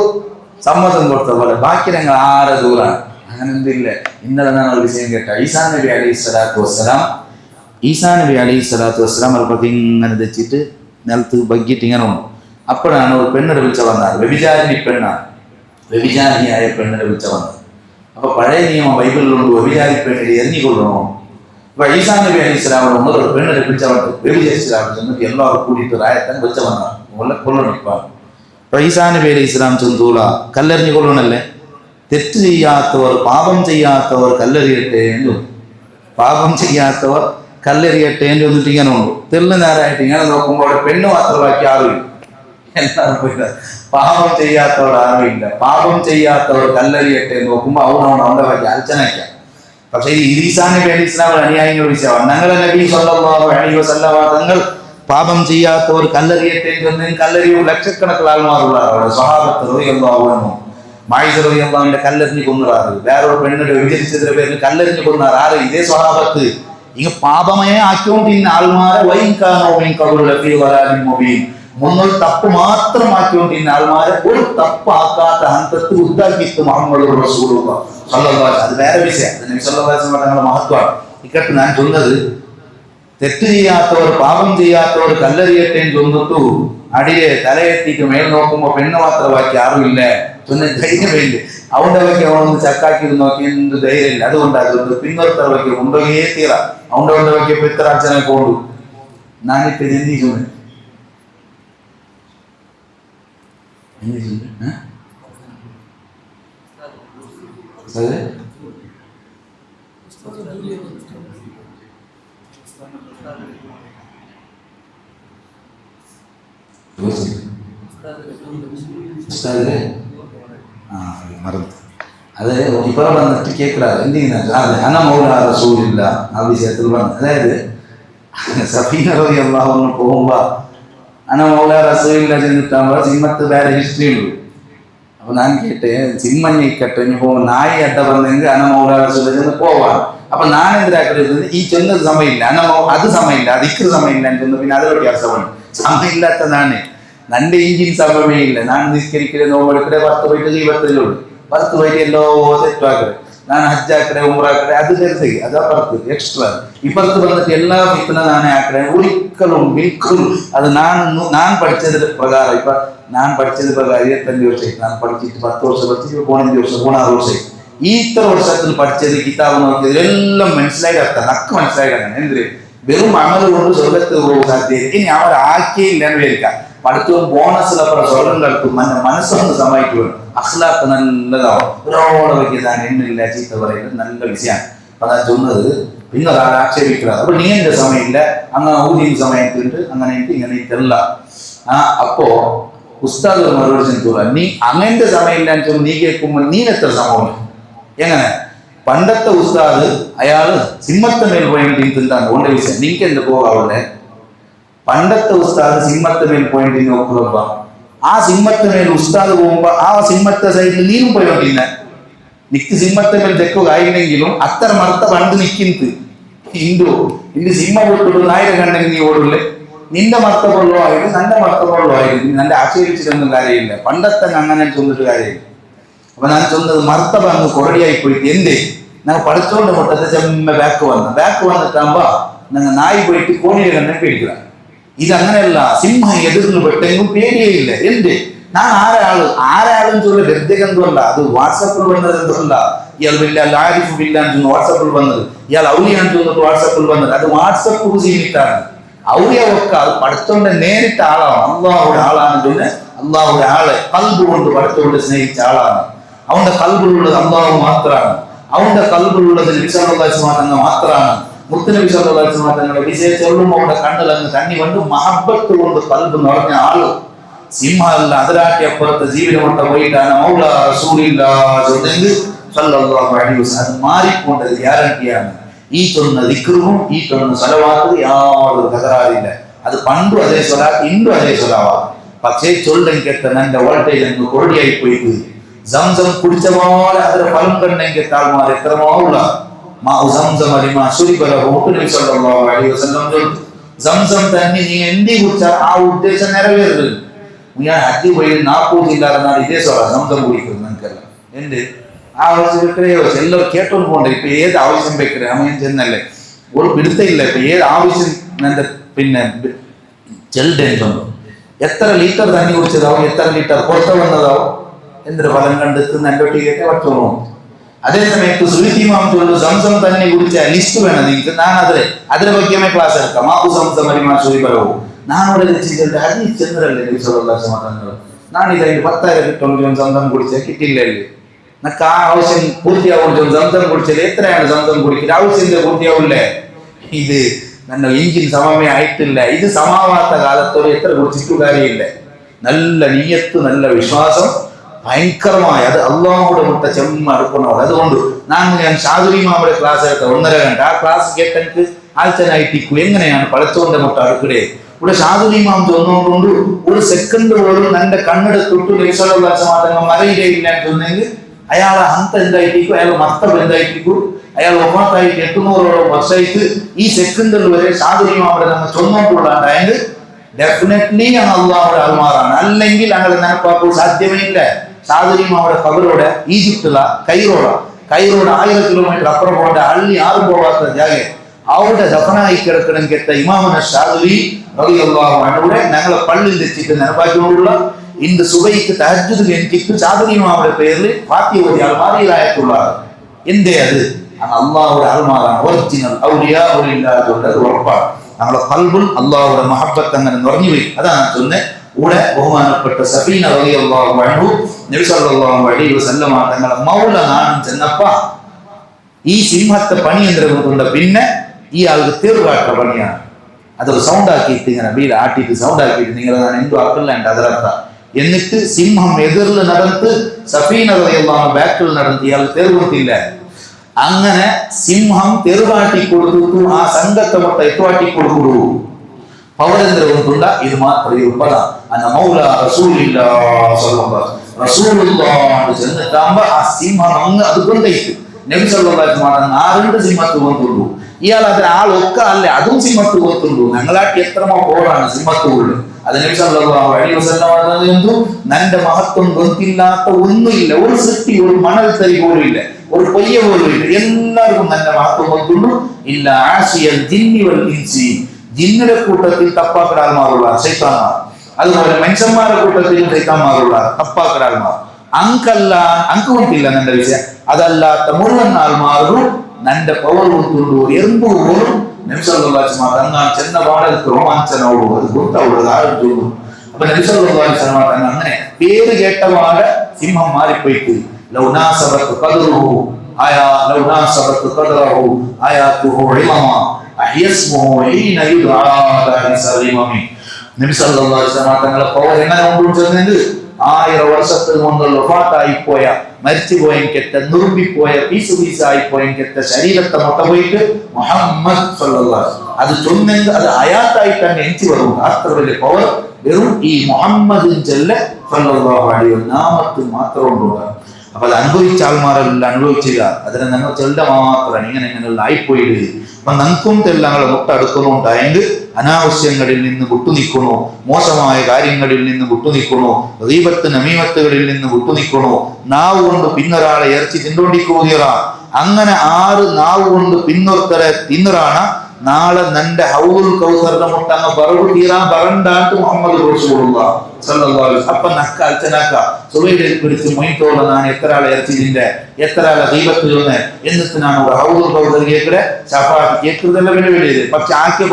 സമ്മതം കൊടുത്ത പോലെ ബാക്കി ഞങ്ങൾ ആരെ ദൂരാണ്. അങ്ങനെ എന്തില്ല. ഇന്നലെ ഞാൻ ഒരു വിഷയം കേട്ട ഈസാ നബി അലൈഹി സ്വലാത്തു വസ്സലാം അല്പത്തി ഇങ്ങനെ തെച്ചിട്ട് നിലത്ത് ബഗ്ഗിട്ട് ഇങ്ങനെ ഉണ്ട്. അപ്പോഴാണ് ഒരു പെണ്ണിനെ വിളിച്ച വന്നത്. വ്യഭിചാരിണി പെണ്ണാണ്, വ്യഭിചാരിയായ പെണ്ണിനെ വിളിച്ച വന്നത്. അപ്പൊ പഴയ നിയമം ബൈബിളിലുണ്ട്, വ്യഭിചാരി പെണ്ണിനെ എറിഞ്ഞുകൊള്ളണോ. അപ്പൊ ഈസാ നബി അലൈഹി സ്വലാമിനോട് ഒരു പെണ്ണിനെ വിളിച്ച വന്നത് വ്യഭിചരിച്ചതാണെന്ന് ചെന്നിട്ട് എല്ലാവരും കൂടിയിട്ട് റായത്തൻ വിളിച്ച വന്നതാണ് കൊള്ളണിപ്പാണ്. അപ്പൊ ഈസാ നബി അലൈഹി സ്വലാം ചെന്തൂല കല്ലെറിഞ്ഞു കൊള്ളണല്ലേ. തെറ്റ് ചെയ്യാത്തവർ പാപം ചെയ്യാത്തവർ കല്ലെറിയട്ടെ എന്ന്, പാപം ചെയ്യാത്തവർ കല്ലെറിയട്ടെ എന്ന് വന്നിട്ട് ഇങ്ങനെ ഉണ്ട്. തെല്ലു നേരമായിട്ട് ഇങ്ങനെ നോക്കുമ്പോൾ അവിടെ പെണ്ണ് മാത്രമാക്കി ആരുമില്ല, എല്ലാവരും പോയില്ല. പാപം ചെയ്യാത്തവർ ആരുമില്ല. പാപം ചെയ്യാത്തവർ കല്ലെറിയട്ടെ എന്ന് നോക്കുമ്പോൾ അവന്റെ ബാക്കി അർച്ചനയ്ക്കാം. പക്ഷെ ഇത് ഈസാ നബി അലൈഹി സ്വലാമിന്റെ അനുയായികൾ വിളിച്ചാൽ ഞങ്ങളെ നബി സല്ലല്ലാഹു അലൈഹി വസല്ലം തങ്ങൾ പാപം ചെയ്യാത്തവർ കല്ലെറിയട്ടെ എന്ന് കല്ലെറിയും ലക്ഷക്കണക്കിന് ആൾമാരുള്ള സ്വഹാബത്ത് റളിയല്ലാഹു അൻഹു മായിസ റളിയല്ലാഹുവിന്റെ കല്ലെറിഞ്ഞ് കൊന്നതാറ്. വേറൊരു പെണ്ണിന്റെ വിചരിച്ചതിന്റെ പേരിൽ കല്ലെറിഞ്ഞ് കൊന്നാർ ആറ്? ഇതേ സ്വഹാബത്ത്. ഇങ്ങ പാപമേ ആക്കിക്കൊണ്ടിരുന്ന ആൾമാരെ മുന്നോട്ട് തപ്പ് മാത്രം ആക്കിക്കൊണ്ടിരുന്ന ആൾമാരെ ഒരു തപ്പാക്കാത്ത ഹന്തത്ത് ഉദ്ധാക്കിയിട്ട് മുഹമ്മദ് റസൂലുള്ളാഹി സ്വല്ലല്ലാഹു അലൈഹി വസല്ലം. അത് വേറെ വിഷയം. നബി സല്ലല്ലാഹു അലൈഹി വസല്ലം തങ്ങളുടെ മഹത്വമാണ്. ഇക്കട്ട് ഞാൻ ചൊന്നത് തെറ്റ് ചെയ്യാത്തവർ പാപം ചെയ്യാത്തവർ കല്ലെറിയട്ടെ എന്ന് ചൊന്നിട്ടു അടിയെ തലയെത്തിക്ക് മേൽ നോക്കുമ്പോ പെണ്ണ് മാത്രമാക്കി ആരുമില്ല. ചൊന്ന ധൈര്യമില്ല. അവന്റെ വയ്ക്ക് അവനൊന്ന് ചക്കാക്കി നോക്കി എന്ത് ധൈര്യമില്ല. അതുകൊണ്ടാണ് പിന്നൊരുത്തർ വയ്ക്ക് ഉണ്ടോയേ തീറ അവന്റെ വയ്ക്ക് പിത്തരാച്ചനെ കൊണ്ടു. ഞാനിപ്പ എന്തി ചൊന്നു மறந்து அது இப்போ வந்துட்டு கேட்குறாரு எந்தீங்கன்னா அது அண்ணா மௌலா ரசூல் இல்லா ആ വിഷയത്തിൽ പറഞ്ഞു. അതായത് സഫീന റളിയല്ലാഹു അൻഹ പോകുമ്പോ അണ്ണா മൗലാ റസൂൽ ഇല്ല ചെന്നിട്ടാകുമ്പോ സിനിമത്ത് വേറെ ഹിസ്റ്ററി ഉണ്ട്. അപ്പൊ ഞാൻ കേട്ടെ സിനിമഞ്ഞ കെട്ട് ഇനി പോകുമ്പോൾ നായി അട്ട പറഞ്ഞെങ്കിൽ അണ്ണா മൗലാ റസൂൽ ചെന്ന് പോവാണ്. അപ്പൊ ഞാൻ എന്തിനാക്കുന്നത് ഈ ചെന്നത് സമയമില്ല, അത് സമയമില്ല, അത് ഇക്കറ് സമയമില്ല എന്ന് ചെന്ന് പിന്നെ അതൊരു വ്യത്യാസമാണ്. സമയമില്ലാത്തതാണ്. നന്റെ ഇഞ്ചിൻ സമയമേ ഇല്ല. ഞാൻ നിസ്കരിക്കല് നോമ്പെടുക്കടെ 10 പോയിട്ട് 20 10 പോയിട്ട് എല്ലോ തെറ്റാക്കടെ ഞാൻ ഹജ്ജാക്കടെ ഉംറാക്കടെ അത് കരുതി അതാ പുറത്ത് എക്സ്ട്രാ. ഇപ്പുറത്ത് വന്നിട്ട് എല്ലാ ഫിത്ന നാനേ ആക്കടെ ഒരിക്കലും ബിൽക്കുൽ അത് ഞാൻ പഠിച്ചത് പ്രകാരം. ഇപ്പൊ ഞാൻ പഠിച്ചത് പ്രകാരം 25 വർഷമായി ഞാൻ പഠിച്ചിട്ട് 10 വർഷം പഠിച്ചിട്ട് 15 വർഷം 16 വർഷമായി. ഈ ഇത്ര വർഷത്തിൽ പഠിച്ചത് കിതാബ് നോക്കിയതിലെല്ലാം മനസ്സിലായിട്ട് അർത്ഥം നക്ക് മനസ്സിലായിട്ടാണ്. എന്തിന് വെറും അമല് കൊണ്ട് സ്വർഗത്ത് പോകും സാധ്യത. ഇനി അവരാക്കിയില്ല എന്ന് വിചാരിക്കാം. പഠിത്തവും ബോണസിലപ്പുറം സ്വർഗം കളിക്കും. മനസ്സൊന്ന് സമ്മതിക്കുക. അഖ്ലാഖ് നല്ലതാവും. ഒരാളെ വയ്ക്കാൻ എണ്ണില്ല ചീത്ത പറയുന്നത് നല്ല വിഷയമാണ്. അതാ ചൊന്നത് പിന്നെ ഒരാളെ ആക്ഷേപിക്കുന്നത്. അപ്പൊ നീ എന്റെ സമയമില്ല അങ്ങനെ ഊതിയും സമയത്തുണ്ട് അങ്ങനെ ഇങ്ങനെ ഇതല്ല. അപ്പോ ഉസ്താദ് മറുപടി ചെന്നൂല നീ അങ്ങനത്തെ സമയമില്ല എന്ന് നീ കേൾക്കുമ്പോൾ നീ എത്ര സമയമില്ല എങ്ങനെ പണ്ടത്തെ ഉസ്താദ് അയാള് സിംഹത്തെ മേൽ പോയിട്ട് തിന്താണ് ഓണ്ട വിഷയം നിനക്ക് എന്ത് പോകാവുള്ളേ. പണ്ടത്തെ ഉസ്താദ് സിംഹത്തെ മേൽ പോയിട്ട് നോക്കുമ്പോ ആ സിംഹത്തെ മേൽ ഉസ്താദ് പോകുമ്പോ ആ സിംഹത്തെ സൈഡിൽ നീരും പോയോണ്ടിരുന്ന നിക്ക് സിംഹത്തെ മേൽ തെക്കുക ആയില്ലെങ്കിലും അത്ര മർത്ത പണ്ട് നിക്കുന്നത് ಇಂದು ಸಿಂಹ ಬಿಟ್ಟು ನಾಯಿರ ಗಂಡಗೆ ನೀವು ಓಡಲೆ ನಿಂದ മർത്തമുള്ളതായിട്ട് നല്ല മർത്തമുള്ളതായിട്ട് നല്ല ആക്ഷേപിച്ചിട്ടൊന്നും കാര്യമില്ല. പണ്ടത്തെ അങ്ങനെ ചൊന്നിട്ട് കാര്യമില്ല. അപ്പൊ ഞാൻ ചൊന്നത് മർത്തബ അങ്ങ് കൊറടിയായി പോയിട്ട് എന്തേ ഞങ്ങൾ പഠിച്ചോണ്ട് മുട്ടത്തെ ചെമ്മ ബാക്ക് വന്നിട്ടാകുമ്പോ ഞങ്ങൾ നായി പോയിട്ട് കോണിയുടെ കണ്ണെ പേടിക്കുക. ഇതങ്ങനെയല്ല. സിംഹം എതിർന്ന് പെട്ടെങ്കിലും പേടിയേ ഇല്ല. എന്ത് ഞാൻ ആരാളും ചൊല്ല വെറുതെന്തല്ല. അത് വാട്സപ്പിൽ വന്നത് എന്തല്ല. ഇയാൾ വലിയ ആരിഫ് ബില്ലാന്ന് ചൊന്ന് വാട്സപ്പിൽ വന്നത്, ഇയാൾ ഔലിയാന്ന് ചൊന്നിട്ട് വാട്സപ്പിൽ വന്നത്, അത് വാട്സപ്പ് സീമിട്ടാണ്. ഔലിയ ഒക്കെ അത് പഠിച്ചോണ്ട് നേരിട്ട ആളാണ്. അള്ളാഹുടെ ആളാണ്. ചൊല്ല് അള്ളാഹുടെ ആളെ കൽബ് കൊണ്ട് പഠിച്ചോണ്ട് സ്നേഹിച്ച ആളാണ്. അവന്റെ കൽബിലുള്ളത് അള്ളാഹു മാത്രമാണ്. അവന്റെ കൽബിലുള്ളത് നബി സല്ലല്ലാഹു അലൈഹി വസല്ലം മാത്രമാണ്. മുത്തുനബി സല്ലല്ലാഹു അലൈഹി വസല്ലം വിജയിച്ച അവരുടെ കണ്ണിലങ്ങ് തണ്ണി കൊണ്ട് മഹബത്ത് കൊണ്ട് കൽബ് നിറഞ്ഞ ആള്. സിംഹമല്ല, അതിരാട്ടി അപ്പുറത്തെ ജീവിതമൊട്ട പോയിട്ടാണ് മൗല റസൂലുള്ളാഹി സല്ലല്ലാഹു അലൈഹി വസല്ലം. അത് മാറിക്കൊണ്ടത് ഗ്യാരണ്ടിയാണ്. ഈ ചൊന്ന ദിക്റും ഈ ചൊന്ന സ്വലവാത്ത് യാതൊരു തകരാറില്ല. അത് പണ്ടും അതേ സ്വലാത്ത്, ഇന്നും അതേ സ്വലാവാ. പക്ഷേ ചൊല്ലെങ്കെത്ത എന്റെ വോൾട്ടേജ് അങ്ങ് കൊറടിയായി പോയിട്ട് സംസം കുടിച്ച പോലെ അതിന്റെ ഫലം കണ്ടെങ്കിൽ താഴ്മാർ എത്രമാവുള്ള സംസം തന്നെ നീ എന്തി കുടിച്ചാൽ ആ ഉദ്ദേശം നിറവേറരുത്. ഞാൻ ഹജ്ജ് പോയി 40 ജില്ലാതെ ഇതേ സ്വല സംസം കുടിക്കുന്നത് നിനക്കല്ല. എന്ത് ആവശ്യം വെക്കണയോ എല്ലാവരും കേട്ടോണ്ട് പോകണ്ടേ. ഇപ്പൊ ഏത് ആവശ്യം വെക്കണേ അമ്മയും ചെന്നല്ലേ ഒരു പിടുത്തയില്ല. ഇപ്പൊ ഏത് ആവശ്യം എന്റെ പിന്നെ ചെല്ലുണ്ടോ എത്ര ലിറ്റർ തണ്ണി കുടിച്ചതാവും, എത്ര ലിറ്റർ പുറത്ത് വന്നതാവും, എന്തൊരു ഫലം കണ്ടെത്തുന്ന എൻ്റെ ഒട്ടിയൊക്കെ പറ്റുള്ളൂ. അതേ സമയത്ത് സുലിത്തിമാം ചൊല്ലു സംസം തന്നെ കുടിച്ച ലിസ്റ്റ് വേണം നിങ്ങൾക്ക്. ഞാൻ അതിനെ പറ്റിയമ്മേ ക്ലാസ് എടുക്കാം. മാപ്പു സംസം അരിമാ സുരിപരവും നാനോടെ രചിച്ചിട്ട് അത് ചെന്നതല്ലേ സമാധാനങ്ങൾ. നാണിതതിന്റെ 10,000 കിട്ടുമെങ്കിലും സംസം കുടിച്ചാൽ കിട്ടില്ലല്ലേ. നമുക്ക് ആ ആവശ്യം പൂർത്തിയാവുമ്പോൾ സംസം കുടിച്ചാൽ എത്രയാണ് സംസം കുടിക്കുക ആവശ്യത്തിന്റെ പൂർത്തിയാവില്ലേ. ഇത് ನನ್ನ ಇಂಜಿನ್ ಸಮಮೇ ಆಯ್ತಿಲ್ಲ. ಇದು ಸಮಾವಾತ കാലത്തോടെ എത്ര കുടിച്ചിട്ട് കാര്യമില്ല. നല്ല നീയത്ത്, നല്ല വിശ്വാസം, ഭയങ്കരമായ അത് അള്ളാഹുടെ മുട്ട ചെമ്മ അടുക്കണോട്. അതുകൊണ്ട് ഞാൻ ഷാദുലി മാമയുടെ ക്ലാസ് എടുത്ത 1.5 घंटा ആ ക്ലാസ് കേട്ടെനിക്ക് ആഴ്ചനായിട്ടിക്കു എങ്ങനെയാണ് പടച്ചോന്റെ മുട്ട അടുക്കടേ. ഇവിടെ ഷാദുലി മാം ചൊന്നുകൊണ്ട് ഒരു സെക്കൻഡ് പോലും എന്റെ കണ്ണെടുത്തിട്ട് നിമിഷമാറ്റങ്ങൾ മറയിലേ ഇല്ല എന്ന് ചൊന്നെങ്കിൽ അയാളെ ഹന്ത എന്തായിട്ടിക്കും, അയാൾ മർത്തബ് എന്തായിട്ടിക്കും, അയാൾ ഒമാത്തായിട്ട് 800 വർഷമായിട്ട് ഈ സെക്കൻഡിൽ വരെ ഷാദുലി മാമയുടെ നമ്മൾ ചൊന്നോണ്ടുള്ളതായത് ഡെഫിനറ്റ്ലി ഞങ്ങൾ അള്ളാഹുടെ ആൾമാറാണ്. അല്ലെങ്കിൽ അങ്ങനെ നിനപ്പാക്കാൻ സാധ്യമേ ഇല്ല. ഷാദുലി മാമയുടെ കബറോടെ ഈജിപ്തില കൈറോടെ 1000 കിലോമീറ്റർ അപ്പുറം പോകേണ്ട ഹള്ളി ആരും പോകാത്ത ജാഗ അവിടെ ദഫനായി കിടക്കണമെങ്കിൽ ഇമാമന ഷാദുലി റളിയല്ലാഹു അൻഹു ഞങ്ങളെ പള്ളിയിൽ വെച്ചിട്ട് നിനപ്പാക്കിക്കൊണ്ടുള്ള ഇന്ന് സുബൈക്ക് തഹജ്ജുദ് കഴിഞ്ഞിട്ട് ഷാദുലി മാമയുടെ പേരിൽ ഫാത്തിഹ ഓതി ആൾമാറിയിലായിട്ടുള്ള എന്തേ അത് അള്ളാഹുടെ ആൾമാറാണ്. ഒറിജിനൽ ഔലിയാ അത് ഉറപ്പാണ്. ഞങ്ങളുടെ കൽബുൽ അള്ളാഹുടെ മഹബത്ത് അങ്ങനെ നിറഞ്ഞു പോയി. അതാണ് ചൊന്നെ. ഇവിടെ ബഹുമാനപ്പെട്ട സഫീന റളിയല്ലാഹു അൻഹു നബി സല്ലല്ലാഹു അലൈഹി വസല്ലം തങ്ങളെ മൗല നാണം ചെന്നപ്പ ഈ സിംഹത്തെ പണി എന്തിനുണ്ട് പിന്നെ ഈ ആൾക്ക് തീർവാട്ട പണിയാണ്. അതൊരു സൗണ്ട് ആക്കിയിട്ട് ഇങ്ങനെ വീട് ആട്ടിയിട്ട് സൗണ്ട് ആക്കിയിട്ട് നിങ്ങൾ എന്തോ ആക്കലുണ്ട് അതിലർത്ഥ. എന്നിട്ട് സിംഹം എതിരിൽ നടന്ന് സഫീന റളിയല്ലാഹു ബാക്കിൽ നടന്ന് ഇയാൾ തീർവത്തില്ല. അങ്ങനെ സിംഹം തെരുവാട്ടി കൊടുത്തു ആ സംഘത്തെ മൊത്തം എത്തുവാട്ടി കൊടുക്കൂ പവരെന്തിര ഉണ്ട. ഇത് മാത്രമേ പദ അന്ന മൗല റസൂലുള്ളാഹി ചെന്നിട്ടാകുമ്പോ ആ സിംഹം അങ്ങ് അത് കൊണ്ടേക്ക് നബി സല്ലല്ലാഹു അലൈഹി വസല്ലം 2 സിംഹത്ത് കൊണ്ടുള്ളൂ. ഇയാൾ അതിന് ആളൊക്കെ അല്ലേ അതും സിംഹത്ത് കൊണ്ടുള്ളൂ. ഞങ്ങളാട്ടി എത്രമോ പോറാണ് സിംഹത്തുള്ളൂ. അത് നബി സല്ലല്ലാഹു അലൈഹി വസല്ലം എന്തു നന്റെ മഹത്വം ഗൊത്തില്ലാത്ത ഒന്നുമില്ല. ഒരു സൃഷ്ടി, ഒരു മണൽ തരി പോലും ഇല്ല, ഒരു പൊയ്യ പോലും ഇല്ല. എല്ലാവർക്കും നല്ല മഹത്വം കൊണ്ടുള്ളൂ. ഇല്ല ആശിയൽ ജിന്നി വൽ ഇൻസി ജിന്നിന്റെ കൂട്ടത്തിൽ തപ്പാക്കടാൽമാറുള്ള ശൈത്താന്മാർ, അതുപോലെ മനുഷ്യന്മാരുടെ കൂട്ടത്തിൽ ശൈത്താന്മാരുള്ള തപ്പാക്കടാൽമാർ. അങ്ക് കൊണ്ടില്ല നന്റെ വിഷയം. അതല്ലാത്ത മുഴുവൻ ആൾമാരും നന്റെ പവർ കൊണ്ടുള്ളൂ. എറുമ്പ് പോലും നബി സല്ലല്ലാഹു അലൈഹി വസല്ലം തങ്ങൾ ചെന്ന പാടത്ത് രോമാഞ്ചനോടും അത് കൊടുത്തവിടെ ആരും തോന്നും. അപ്പൊ നബി സല്ലല്ലാഹു അലൈഹി വസല്ലം തങ്ങൾ അങ്ങനെ പേര് കേട്ട പാട് സിംഹം മാറിപ്പോയിട്ട് ലൗനാസബത്ത് ഖദ്റുഹു ആയാ ലൗനാസബത്ത് ഖദ്റുഹു ആയാതുഹു ഇമമ അഹ്യസ്മുഹു ഹീന യുദാ ദാരിസലിമി. നബി സല്ലല്ലാഹു അലൈഹി വസല്ലം തങ്ങളെ പവർ എങ്ങനെ കൊണ്ടുവന്നത് 1000 വർഷത്തിൽ മുന്നുള്ള വഫാത്തായി പോയ മരിച്ചുപോയെങ്കിട്ട് നുറുമ്പിപ്പോയ പീസായി പോയെങ്കിട്ട് ശരീരത്തെ മൊട്ട പോയിട്ട് മുഹമ്മദ് സല്ലല്ലാഹു അത് ചൊന്നെങ്കിൽ അത് അയാത്തായി തന്നെ എനിക്ക് വരും. അത്ര വലിയ പവർ വെറും ഈ മുഹമ്മദിൻ ചെല്ല സല്ലല്ലാഹു അലൈഹി നാമത്തിൽ മാത്രം ഉണ്ടാകും. അപ്പൊ അത് അനുഭവിച്ച ആൾമാരല്ല അനുഭവിച്ചില്ല. അതിനെ ഞങ്ങൾ ചെല്ല മാത്രമാണ് ഇങ്ങനെയുള്ള ആയിപ്പോയിട്. അപ്പൊ നമുക്കും തെല്ലങ്ങളെ മുട്ടടുക്കുന്നുണ്ടായെങ്കിൽ അനാവശ്യങ്ങളിൽ നിന്ന് വിട്ടുനിൽക്കണോ, മോശമായ കാര്യങ്ങളിൽ നിന്ന് വിട്ടുനിൽക്കണോ, ഗീബത്ത് നമീമത്തുകളിൽ നിന്ന് വിട്ടുനിൽക്കണോ. നാവ് കൊണ്ട് പിന്നൊരാളെ ഇറച്ചി തിന്നോണ്ടിക്കൂതിയറ. അങ്ങനെ 6 നാവ് കൊണ്ട് പിന്നൊരുത്തരെ തിന്നറാണ് നാളെ നന്റെ ഹൗലുൽ കൗസറിന്റെ മുട്ട അങ്ങ് പറവ് തീരാൻ പറണ്ടാട്ട് മുഹമ്മദ് റസൂലുള്ളാഹി സ്വല്ലല്ലാഹു അലൈഹി വസല്ലം. അപ്പൊ നക്ക അൽച്ചനാക്ക സുബൈലിൽ പിടിച്ച് മൊയ്ത്തോളം ഞാൻ എത്ര ആളെ ഇറച്ചിന്റെ എത്ര ആളെ ദൈവത്തിൽ നിന്ന് എന്നിട്ട് ഞാൻ ഒരു ഹൗലുൽ കൗസർ കേൾക്കടെ ശഫാഅത്ത് കേൾക്കുന്നതെല്ലാം വലിയത്. പക്ഷെ ആക്കിയ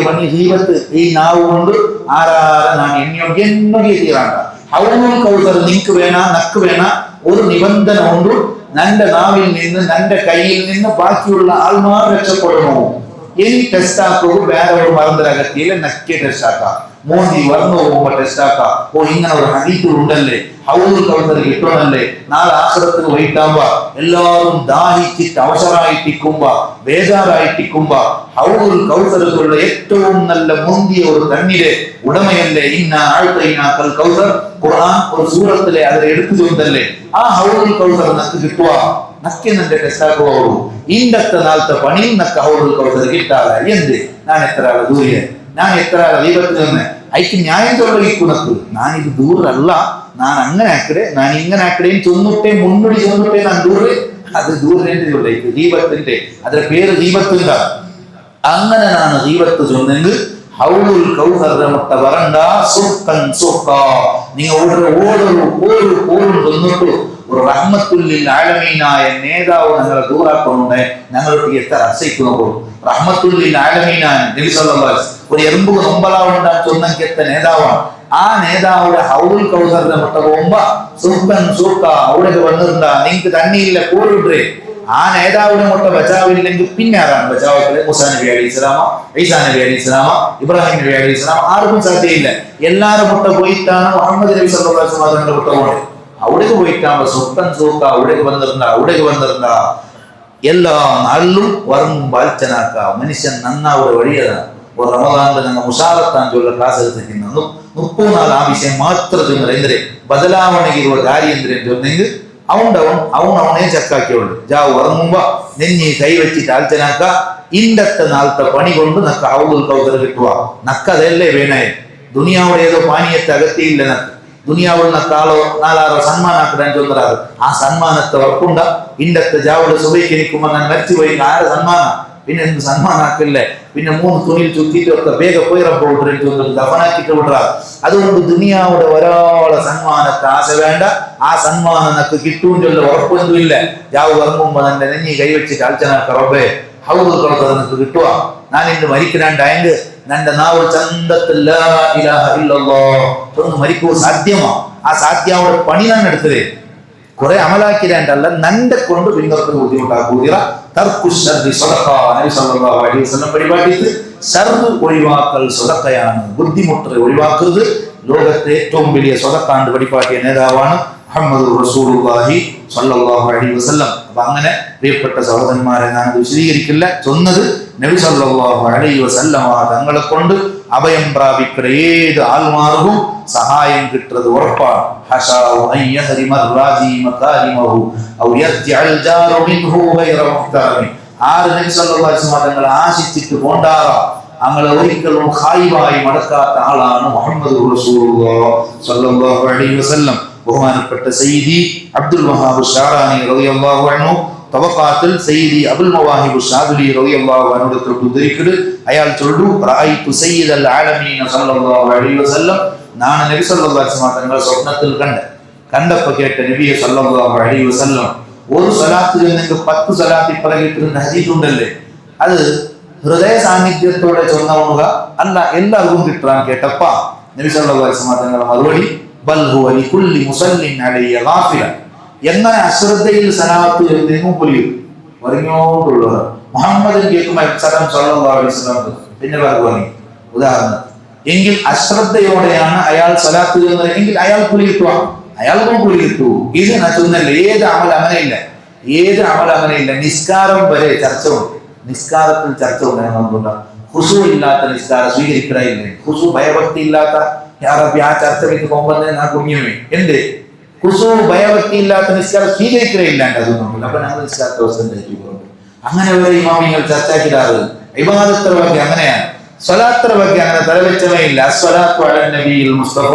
പണി ദൈവത്ത് ഈ നാവ് കൊണ്ട് ആരാരെ ഞാൻ എണ്ണൊക്കെ തീരാണ്ട. ഹൗലുൽ കൗസർ നിനക്ക് വേണ നക്ക് വേണ ഒരു നിബന്ധന കൊണ്ട് നന്റെ നാവിൽ നിന്ന് നന്റെ കയ്യിൽ നിന്ന് ബാക്കിയുള്ള ആൾമാർ രക്ഷപ്പെടണോ. ഇനി ടെസ്റ്റ് ആക്കുക വേറെ ഒരു മറന്നൊരു അകത്തിയില്ല നക്കിയ ടെസ്റ്റ് ആക്കാം. മോദി വർണ്ണ പോകുമ്പോ ടെസ്റ്റ് ആക്കാം. ഇങ്ങനെ ഒരു ഹദീസ് ഉണ്ടല്ലേ, ഹൗലുൽ കൗസർ കിട്ടണല്ലേ. നാളെ ആഖിറത്തിൽ പോയിട്ടാകുമ്പോ എല്ലാവരും ദാഹിച്ചിട്ട് അവസരമായിട്ടിക്കുമ്പോ ബേജാറായിട്ടിക്കുമ്പോ ഹൗലുൽ കൗസറുകളുടെ ഏറ്റവും നല്ല മുന്തിയ ഒരു തണ്ണീര് ഉടമയല്ലേ ഇന്ന ആഴ്ത്തൈനാക്കൽ കൗസർ. ഖുർആൻ ഒരു സൂറത്തിലെ അതിൽ എടുത്തു ചോദിച്ചല്ലേ ആ ഹൗലുൽ കൗസർ നക്ക് കിട്ടുക നക്കെ നിന്റെ ടെസ്റ്റാക്കുള്ളൂ. ഇന്നത്തെ നാളത്തെ പണിയിൽ നക്ക് ഹൗലുൽ കൗസർ കിട്ടാതെ എന്ത് ഞാൻ എത്ര ആളെ ദൂരെ ഞാൻ എത്ര ആളെ ദൈവത്തിൽ നിന്ന് അയക്ക് ന്യായം ചൊല്ലിക്കുന്നക്ക് ഞാനിത് ദൂരല്ല ഞാൻ അങ്ങനെ ആക്കടെ ഞാൻ ഇങ്ങനെ ആക്കടേയും ചൊന്നിട്ടേ മുൻപടി ചൊന്നിട്ടേ ഞാൻ ദൂരെ അത് ദൂരേന്റെ ചൊല്ലേക്ക് ദീപത്തിന്റെ അതിന്റെ പേര് ദീപത്തിന്റെ. അങ്ങനെ ഞാൻ ദീപത്ത് ചൊന്നെങ്കിൽ ഹൗലുൽ കൗസറിന്റെ മുട്ട വരണ്ട സുഖൻ സുഖ. നിങ്ങൾ ഓരോരു തന്നിട്ടു ഒരു റഹ്മത്തുല്ലിൽ ആലമീനായ നേതാവ് ഞങ്ങളെ ദൂരാക്കുന്നുണ്ട്. ഞങ്ങൾക്ക് എത്ര അസൈക്കുന്നു റഹ്മത്തുല്ലിൽ ആലമീനായ നബി സല്ലല്ലാഹു അലൈഹി വസല്ലം ഒരു എറുമ്പ് നൊമ്പലാവുണ്ടാൻ ചൊന്നക്കെത്ത നേതാവാണ്. ആ നേതാവുടെ ഹൗലുൽ കൗസറിന്റെ മുട്ട പോകുമ്പോ സുഖൻ സുഖ അവിടെ വന്നിരുന്ന നിങ്ങൾക്ക് തന്നെയില്ല കൂടിട്ടേ. ആ നേതാവിനെ മുട്ട ബച്ചാവില്ലെങ്കിൽ പിന്നെ ആരാണ് ബച്ചാവത്തില്? മൂസാ നബി അലൈഹി സ്വലാമ, ഈസാ നബി അലൈഹി സ്വലാമ, ഇബ്രാഹിം നബി അലൈഹി സ്വലാമ. ആർക്കും സാധ്യയില്ല. എല്ലാരും മുട്ട പോയിട്ടാണ് മുഹമ്മദ് നബി സല്ലല്ലാഹു അലൈഹി വസല്ലം മുട്ട പോണേ. അവിടേക്ക് പോയിട്ടാകുമ്പോ സുഖൻ സൂക്ക അവിടേക്ക് വന്നിരുന്ന എല്ലാ നാളിലും വറങ്ങുമ്പോൾ ചെനാക്ക മനുഷ്യൻ നന്നാവുടെ വഴിയതാണ്. ഒരു റമദാനിൽ ഞങ്ങൾ മുഷാറത്താൻ ചൊല്ല ക്ലാസ് എടുത്തിരിക്കുന്നു 30 നാൾ ആ വിഷയം മാത്രം ചൊന്നത് എന്തിരെ ബദലാവണಗಿರುವ ದಾರಿ എന്തിരെ ചൊന്നെങ്കിൽ അവനെ ചക്കാക്കിയുള്ളു. ജാവ് ഉറങ്ങുമ്പോ നെഞ്ഞി കൈവച്ചിട്ട് ആൽച്ചനാക്ക ഇണ്ടത്തെ നാളത്തെ പണി കൊണ്ട് നക്ക ഹൗലുൽ കൗസർ കിട്ടുക. നക്കതല്ലേ വേണേ ദുനിയാവുടെ ഏതോ പാനീയത്തെ അകത്തിയില്ല. നക്ക് ദുനിയാവുള്ള നക്കാളോ നാലാറോ സന്മാനാക്കിടാൻ ചൊന്നറാറ്. ആ സന്മാനത്തെ ഉറപ്പുണ്ട ഇണ്ടത്തെ ജാവുടെ സുബൈക്ക് നിൽക്കുമ്പോ ഞാൻ മരിച്ചു പോയി ആരെ സന്മാനം പിന്നെ എന്ത് സന്മാനാക്കില്ലേ. പിന്നെ 3 തുണിയിൽ ചുറ്റിട്ടൊക്കെ വേഗ പോയിറപ്പോ വിട്ടിട്ട് ദഫനാക്കിട്ട് വിടറാ. അതുകൊണ്ട് ദുനിയാവുടെ ഒരാളെ സന്മാനത്തെ ആശ വേണ്ട. ആ സന്മാനം നക്ക് കിട്ടൂന്നുള്ള ഉറപ്പൊന്നുമില്ല. ജാവ് ഇറങ്ങുമ്പോ എന്റെ നെഞ്ഞി കൈവച്ചിട്ട് അൽച്ചനാക്ക റബ്ബേ ഹൗലുൽ കൗസർ നിനക്ക് കിട്ടുക. ഞാൻ ഇന്ന് മരിക്കണാണ്ടായെങ്കിൽ നന്റെ നാവ് ചന്തത്തിൽ ലാ ഇലാഹ ഇല്ലല്ലാഹ് ഒന്ന് മരിക്കുക സാധ്യമാ. ആ സാധ്യമാവുടെ പണി ഞാൻ എടുത്തതേ കുറെ അമലാക്കിരണ്ടല്ല നന്റെ കൊണ്ട് പിന്നോട്ട് ബുദ്ധിമുട്ടാക്കൂതിറ. തർക്കു ശർരി സദഖ നബി സല്ലല്ലാഹു അലൈഹി വസല്ലം പരിപാടിയിൽ ശർറ് ഒഴിവാക്കൽ സദഖയാണ്. ബുദ്ധിമുട്ട് ഒഴിവാക്കുന്നത് ലോകത്തെ ഏറ്റവും വലിയ സദഖാണ്ട് പരിപാടിയ നേതാവാണ് മുഹമ്മദ് റസൂലുള്ളാഹി സ്വല്ലല്ലാഹു അലൈഹി വസല്ലം. അപ്പൊ അങ്ങനെ പ്രിയപ്പെട്ട സഹോദരന്മാരെ ഞാനത് വിശദീകരിക്കില്ല. ചൊന്നത് നബി സല്ലല്ലാഹു അലൈഹി വസല്ലം തങ്ങളെ കൊണ്ട് അഭയം പ്രാപിക്കുന്ന ഏത് ആൾമാർക്കും സഹായം കിട്ടുന്നത് ഉറപ്പാണ്. ആര് നബി സല്ലല്ലാഹു അലൈഹി വസല്ലം തങ്ങളെ ആശിച്ചിട്ട് പോണ്ടാറാ അങ്ങനെ ഒരിക്കലും ഖായിബായി മടക്കാത്ത ആളാണ് മുഹമ്മദ് റസൂലുള്ളാഹി സ്വല്ലല്ലാഹു അലൈഹി വസല്ലം. ബഹുമാനപ്പെട്ട സയ്യിദി അബ്ദുൽ വഹാബ് ഷാറാനി റളിയല്ലാഹു അൻഹു തവഖാത്തിൽ സയ്യിദി അബുൽ മവാഹിബ് ഷാദുലി റളിയല്ലാഹു അൻഹു ഉദ്ധരിക്കുന്നത് അയാൾ ചൊല്ലു റഅയ്തു സയ്യിദൽ ആലമീൻ സല്ലല്ലാഹു അലൈഹി വസല്ലം ഞാൻ നബി സല്ലല്ലാഹു അലൈഹി വസല്ലം തങ്ങളെ സ്വപ്നത്തിൽ കണ്ടപ്പോൾ കേട്ട നബി സല്ലല്ലാഹു അലൈഹി വസല്ലം ഒരു സ്വലാത്തിൽ നിങ്ങൾക്ക് 10 സ്വലാത്തിൽ പറയുന്ന ഹദീസ് ഉണ്ടല്ലേ അത് ഹൃദയ സാന്നിധ്യത്തോടെ ചൊന്നവണുക അല്ല എല്ലാവർക്കും കിട്ടാൻ കേട്ടപ്പ നബി സല്ലല്ലാഹു അലൈഹി വസല്ലം തങ്ങളുടെ മറുപടി ബൽ ഹുവ ലികുല്ലി മുസല്ലിൻ അലൈഹി ഗാഫില. എങ്ങനെ അശ്രദ്ധയിൽ സലാത്ത് ചൊല്ലുന്നു പോലും പറഞ്ഞോണ്ടുള്ളവർ മുഹമ്മദിൻ കേൾക്കുമ്പോൾ സല്ലല്ലാഹു അലൈഹി വസല്ലം പിന്നെ പറഞ്ഞു ഉദാഹരണം എങ്കിൽ അശ്രദ്ധയോടെയാണ് അയാൾ സലാത്ത് ചൊല്ലുന്നത് എങ്കിൽ അയാൾ കൂലി കിട്ടുക അയാൾക്കും കൂലി കിട്ടൂ. ഇത് നച്ചുന്നല്ല ഏത് അമൽ അങ്ങനെയില്ല. നിസ്കാരം വരെ ചർച്ച ഉണ്ട്. നിസ്കാരത്തിൽ ചർച്ച ഉണ്ട്. ഖുശൂ ഇല്ലാത്ത നിസ്കാരം സ്വീകരിക്കണമില്ലേ? ഖുശൂ ഭയഭക്തി ഇല്ലാത്ത ആ ചർച്ച വെച്ച് പോകുമ്പോൾ ഞാൻ കുഞ്ഞുമേ എന്ത് കുസു ഭയഭക്തി ഇല്ലാത്ത നിസ്കാരം സ്വീകരിക്കുകയില്ല അതൊന്നും. അപ്പൊ ഞങ്ങൾ നിസ്കാരത്തെ അവസ്ഥ അങ്ങനെ ഒരു ഇമാമിങ്ങൾ ചർച്ചയാക്കിടാറ്. ഇബാദത്തിന്റെ ಬಗ್ಗೆ അങ്ങനെയാണ്, സ്വലാത്തിന്റെ ಬಗ್ಗೆ അങ്ങനെ തലവെച്ചവേ ഇല്ല. സ്വലാത്തു അല നബിയിൽ മുസ്തഫ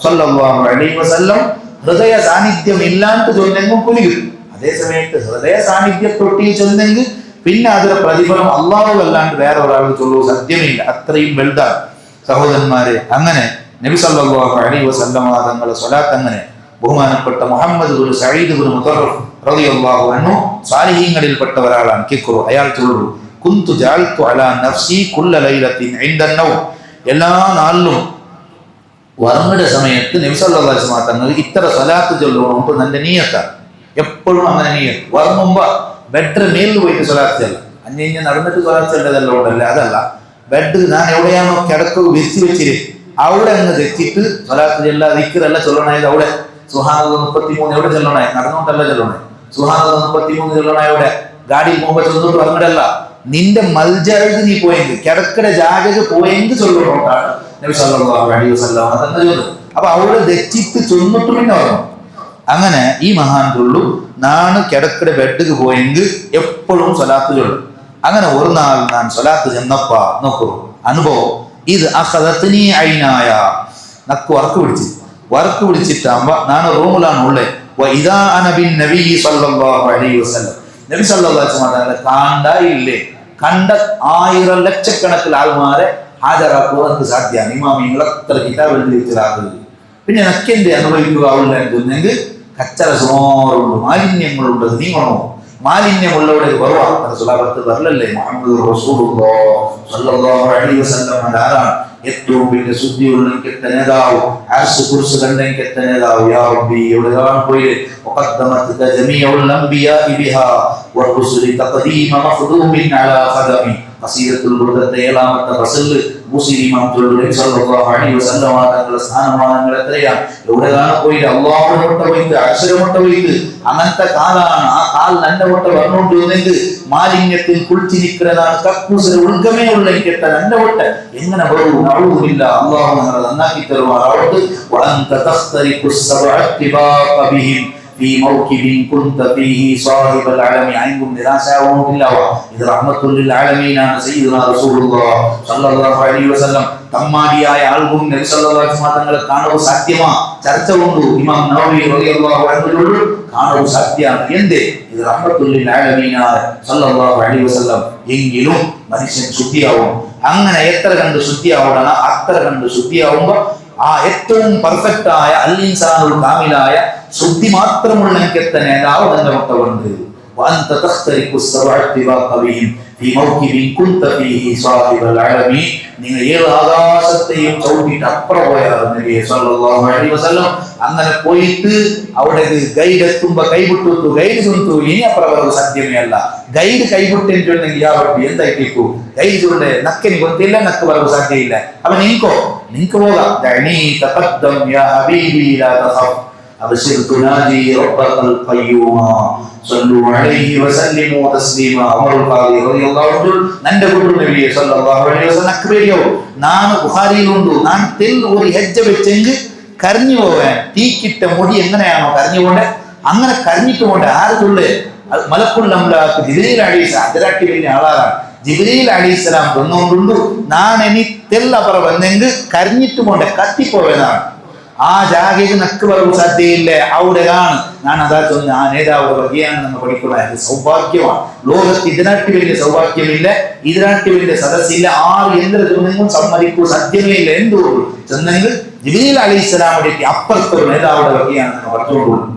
സല്ലല്ലാഹു അലൈഹി വസല്ലം ഹൃദയ സാന്നിധ്യം ഇല്ലാണ്ട് ചൊന്നെങ്കിൽ കുലിയും. അതേ സമയത്ത് ഹൃദയ സാന്നിധ്യത്തൊട്ടി ചൊന്നെങ്കിൽ പിന്നെ അതിന്റെ പ്രതിഫലം അള്ളാഹു അല്ലാണ്ട് വേറെ ഒരാൾക്ക് ചൊല്ലൂ സത്യമില്ല. അത്രയും വലുതാണ് സഹോദരന്മാരെ. അങ്ങനെ നബി സല്ലല്ലാഹു അലൈഹി വസല്ലം തങ്ങളുടെ സ്വലാത്ത് അങ്ങനെ ബഹുമാനപ്പെട്ട മുഹമ്മദ് ബിൻ സഈദ് ബിൻ മുതറഫ് റളിയല്ലാഹു അൻഹു സാലിഹീങ്ങളിൽപ്പെട്ട ഒരാളാണ്. കിക്റു അയാൾ ചൊല്ലു കുന്തു ജഅൽതു അലാ നഫ്സി കുല്ല ലൈലത്തിൻ ഇൻദ നൗം. എല്ലാ നാളിലും ഉറങ്ങുന്ന സമയത്ത് നബി സല്ലല്ലാഹു അലൈഹി വസല്ലം തങ്ങൾ ഇത്ര സ്വലാത്ത് ചൊല്ലണം എന്റെ നിയ്യത്താണ്. എപ്പോഴും അങ്ങനെ നിയ്യത്ത്. ഉറങ്ങുമ്പോ ബെഡ് മേലിൽ പോയിട്ട് സ്വലാത്ത് ചെല്ലാം. അന്യ നടന്നിട്ട് സ്വലാത്ത് ചെല്ലതെല്ലാം ഉണ്ടല്ലേ, അതല്ല. ബെഡ് ഞാൻ എവിടെയാണോ കിടക്കുക വിരിച്ചു വെച്ചിട്ട് അവിടെ അങ്ങ് തെറ്റിട്ട് സ്വലാത്ത് ചെല്ല ദിക്റല്ല ചൊല്ലണായത്. അവിടെ സുബ്ഹാനല്ലാഹ് 33 എവിടെ ചൊല്ലണേ, നടന്നുകൊണ്ടല്ല ചൊല്ലണേ. സുബ്ഹാനല്ലാഹ് 33 ചൊല്ലണേ എവിടെ, ഗാഡിയിൽ പോകുമ്പോ ചൊന്നിട്ട് പറഞ്ഞിട്ടല്ല. നിന്റെ മൽജഅക്ക് നീ പോയെങ്കിൽ കിടക്കട ജാഗക്ക് പോയെങ്കിൽ ചൊല്ലുകൊണ്ടാണ് നബി സല്ലല്ലാഹു അലൈഹി വസല്ലം തങ്ങൾ ചൊല്ലുന്നത്. അപ്പൊ അവിടെ തെറ്റിട്ട് ചൊന്നിട്ട് പിന്നെ പറഞ്ഞു. അങ്ങനെ ഈ മഹാൻ ചൊല്ലു നാണ് കിടക്കട ബെഡിക്ക് പോയെങ്കിൽ എപ്പോഴും സ്വലാത്ത് ചൊല്ലും. അങ്ങനെ ഒരു നാൾ ഞാൻ സ്വലാത്ത് ചെന്നപ്പാ നോക്കൂ അനുഭവം. ഇത് അഖദത്നി ഐനായ, നക്ക് വർക്ക് പിടിച്ചിട്ടാകുമ്പോ ഞാൻ റൂമിലാണ് ഉള്ളത്. ഇദാ അന ബിൻ നബി സല്ലല്ലാഹു അലൈഹി വസല്ലം, നബി സല്ലല്ലാഹു അലൈഹി വസല്ലം കണ്ടായില്ലേ, കണ്ട 1000 ലക്ഷക്കണക്കിൽ ആൾമാരെ ഹാജരാക്കുക എനിക്ക് സാധ്യമാണ്. ഇമാമിങ്ങൾ അത്ര കിതാബ് എഴുതി വെച്ചതാകുന്നത്. പിന്നെ എനിക്കെന്ത് അനുഭവിക്കുക ആവില്ല എന്നെങ്കിൽ കച്ചറ സുമാറുണ്ട്, മാലിന്യങ്ങളുണ്ട്. നീങ്ങണോ മാലിന്യമുള്ളവിടെ സ്വലാത്ത് വരലല്ലേ. മുഹമ്മദ് റസൂലുള്ളാഹി സ്വല്ലല്ലാഹു അലൈഹി വസല്ലം ആരാണ് ഏറ്റവും വലിയ ശുദ്ധിയുള്ള കെട്ട നേതാവ്, അർശ് കുർസി കണ്ടെത്ത നേതാവ്. യാ റബ്ബി എവിടെയാണ് പോയി وقدمتك جميع الانبياء بها والرسل تقديم مخدوم على قدمي. ഖസീദത്തുൽ ബുർദത്തെ 7ാമത്തെ ഫസൽ മുസ്ലിം നബി സല്ലല്ലാഹു അലൈഹി വസല്ലം തങ്ങളുടെ സ്ഥാനമാനങ്ങൾ എത്രയാണ്. എവിടെയാണ് പോയിട്ട് അല്ലാഹുവിനെ പോയിട്ട് അക്ഷരമൊട്ട പോയിട്ട് അങ്ങനത്തെ കാലാണ്. ആ കാൽ നന്റെ മുട്ട വന്നുകൊണ്ടിരുന്നെങ്കിൽ മാലിന്യത്തിൽ കുളിച്ചിരിക്കുന്നതാണ്. കക്കൂസിന് ഉൾഗമേ ഉള്ള കെട്ട നന്റെ മുട്ട എങ്ങനെ വരും? നഊദില്ല. അല്ലാഹു നമ്മളെ നന്നാക്കി തരുമാറാവട്ടെ. വഅൻത തഖ്തരിഖു സബഅത്തിബാഖ ബിഹിം في موكب كنت فيه صاحب العالمين. عندكم دراسة ومدلوا إذا رحمة للعالمين سيدنا رسول الله صلى الله عليه وسلم തമ്മാടിയായ ആൾക്കും നബി സല്ലല്ലാഹു അലൈഹി വസല്ലം തങ്ങളെ കാണുക സാധ്യമാ? ചർച്ച ഉണ്ട്. ഇമാം നവവി റളിയല്ലാഹു അൻഹു കാണുക സാധ്യമാണ്. എന്ത് ഇത് റഹ്മത്തുൽ ലിൽ ആലമീൻ സല്ലല്ലാഹു അലൈഹി വസല്ലം. എങ്കിലും മനുഷ്യൻ ശുദ്ധിയാവും. അങ്ങനെ എത്ര കണ്ട് ശുദ്ധിയാവണം അത്ര കണ്ട് ശുദ്ധിയാവുമ്പോ ആ ഏറ്റവും പെർഫെക്റ്റ് ആയ അൽ ഇൻസാനുൽ കാമിലായ ശുദ്ധി മാത്രമുള്ള എനിക്കെത്ത നേതാവ് എന്റെ മക്കളുണ്ട്. وأنت تخترق السبع طباق بهم في موكب كنت فيه صاحب العالمين. നിങ്ങൾ 7 ആകാശത്തെയും ചവിട്ടിട്ട് അപ്പുറം പോയാണ് നബി സല്ലല്ലാഹു അലൈഹി വസല്ലം. അങ്ങനെ പോയിട്ട് അവിടെ ഗൈഡ് എത്തുമ്പോ കൈവിട്ടു, ഗൈഡ് ചൊന്നു ഇനി അപ്പുറം സാധ്യമേ അല്ല. ഗൈഡ് കൈവിട്ടെങ്കിൽ യാ റബ്ബി എന്തായിട്ടേക്കു ഗൈഡ് ചൊല്ലേ നക്കനി ಗೊತ್ತಿಲ್ಲ, നക്ക് വരവ് സാധ്യയില്ല. അപ്പൊ നിനക്ക് പോകാം. ദഅനി തഖദ്ദം യാ ഹബീബി ലാ തഖഫ് അബ്ശിർ തുനാജി റബ്ബൽ ഖയ്യൂമ സല്ലു അലൈഹി വസല്ലിമു തസ്ലീമാ. ഉമറുൽ ഖാദി റളിയല്ലാഹു അൻഹു നന്റെ കുടുംബ നബിയെ സല്ലല്ലാഹു അലൈഹി വസല്ലം അക്ബരിയോ ನಾನು ബുഖാരിയിലുണ്ട്. ನಾನು തെൽ ഒരു ഹജ്ജ വെച്ചെങ്കിൽ കരഞ്ഞു പോവാൻ. തീക്കിട്ട മുടി എങ്ങനെയാണോ കരഞ്ഞുകൊണ്ട് അങ്ങനെ കരഞ്ഞിട്ട് കൊണ്ട് ആര് ചൊല്ലേ മലക്കുൽ അംലാക്ക് ജിബ്രീൽ അലൈഹിസ്സലാം അതിരാട്ടി വലിയ ആളാണ്. ജിബ്രീൽ അലൈഹിസ്സലാം വന്നുകൊണ്ടുണ്ട്. ഞാൻ ഇനി തെല്ലപ്പുറ വന്നെങ്കിൽ കരഞ്ഞിട്ട് കൊണ്ട് കത്തിപ്പോവനാണ്. ആ ജാഗയ്ക്ക് നക്ക് പറവ് സാധ്യയില്ല. അവിടെയാണ് ഞാൻ അതാ ചൊന്ന ആ നേതാവുടെ വകയാണ് നമ്മൾ പഠിക്കുന്നത്. സൗഭാഗ്യമാണ്. ലോകത്ത് ഇതിനാട്ടി വലിയ സൗഭാഗ്യമില്ല, ഇതിനാട്ടി വലിയ സദസ്സില്ല. 6 എന്തൊന്നും സമ്മതിക്കൂ സാധ്യമേ ഇല്ല. എന്തുകൊണ്ടു ചെന്നെങ്കിൽ ജിബ്രീൽ അലൈഹിസ്സലാമുടെ അപ്പുറത്തെ നേതാവുടെ വകയാണ് നമ്മൾ പറഞ്ഞുകൊണ്ടു.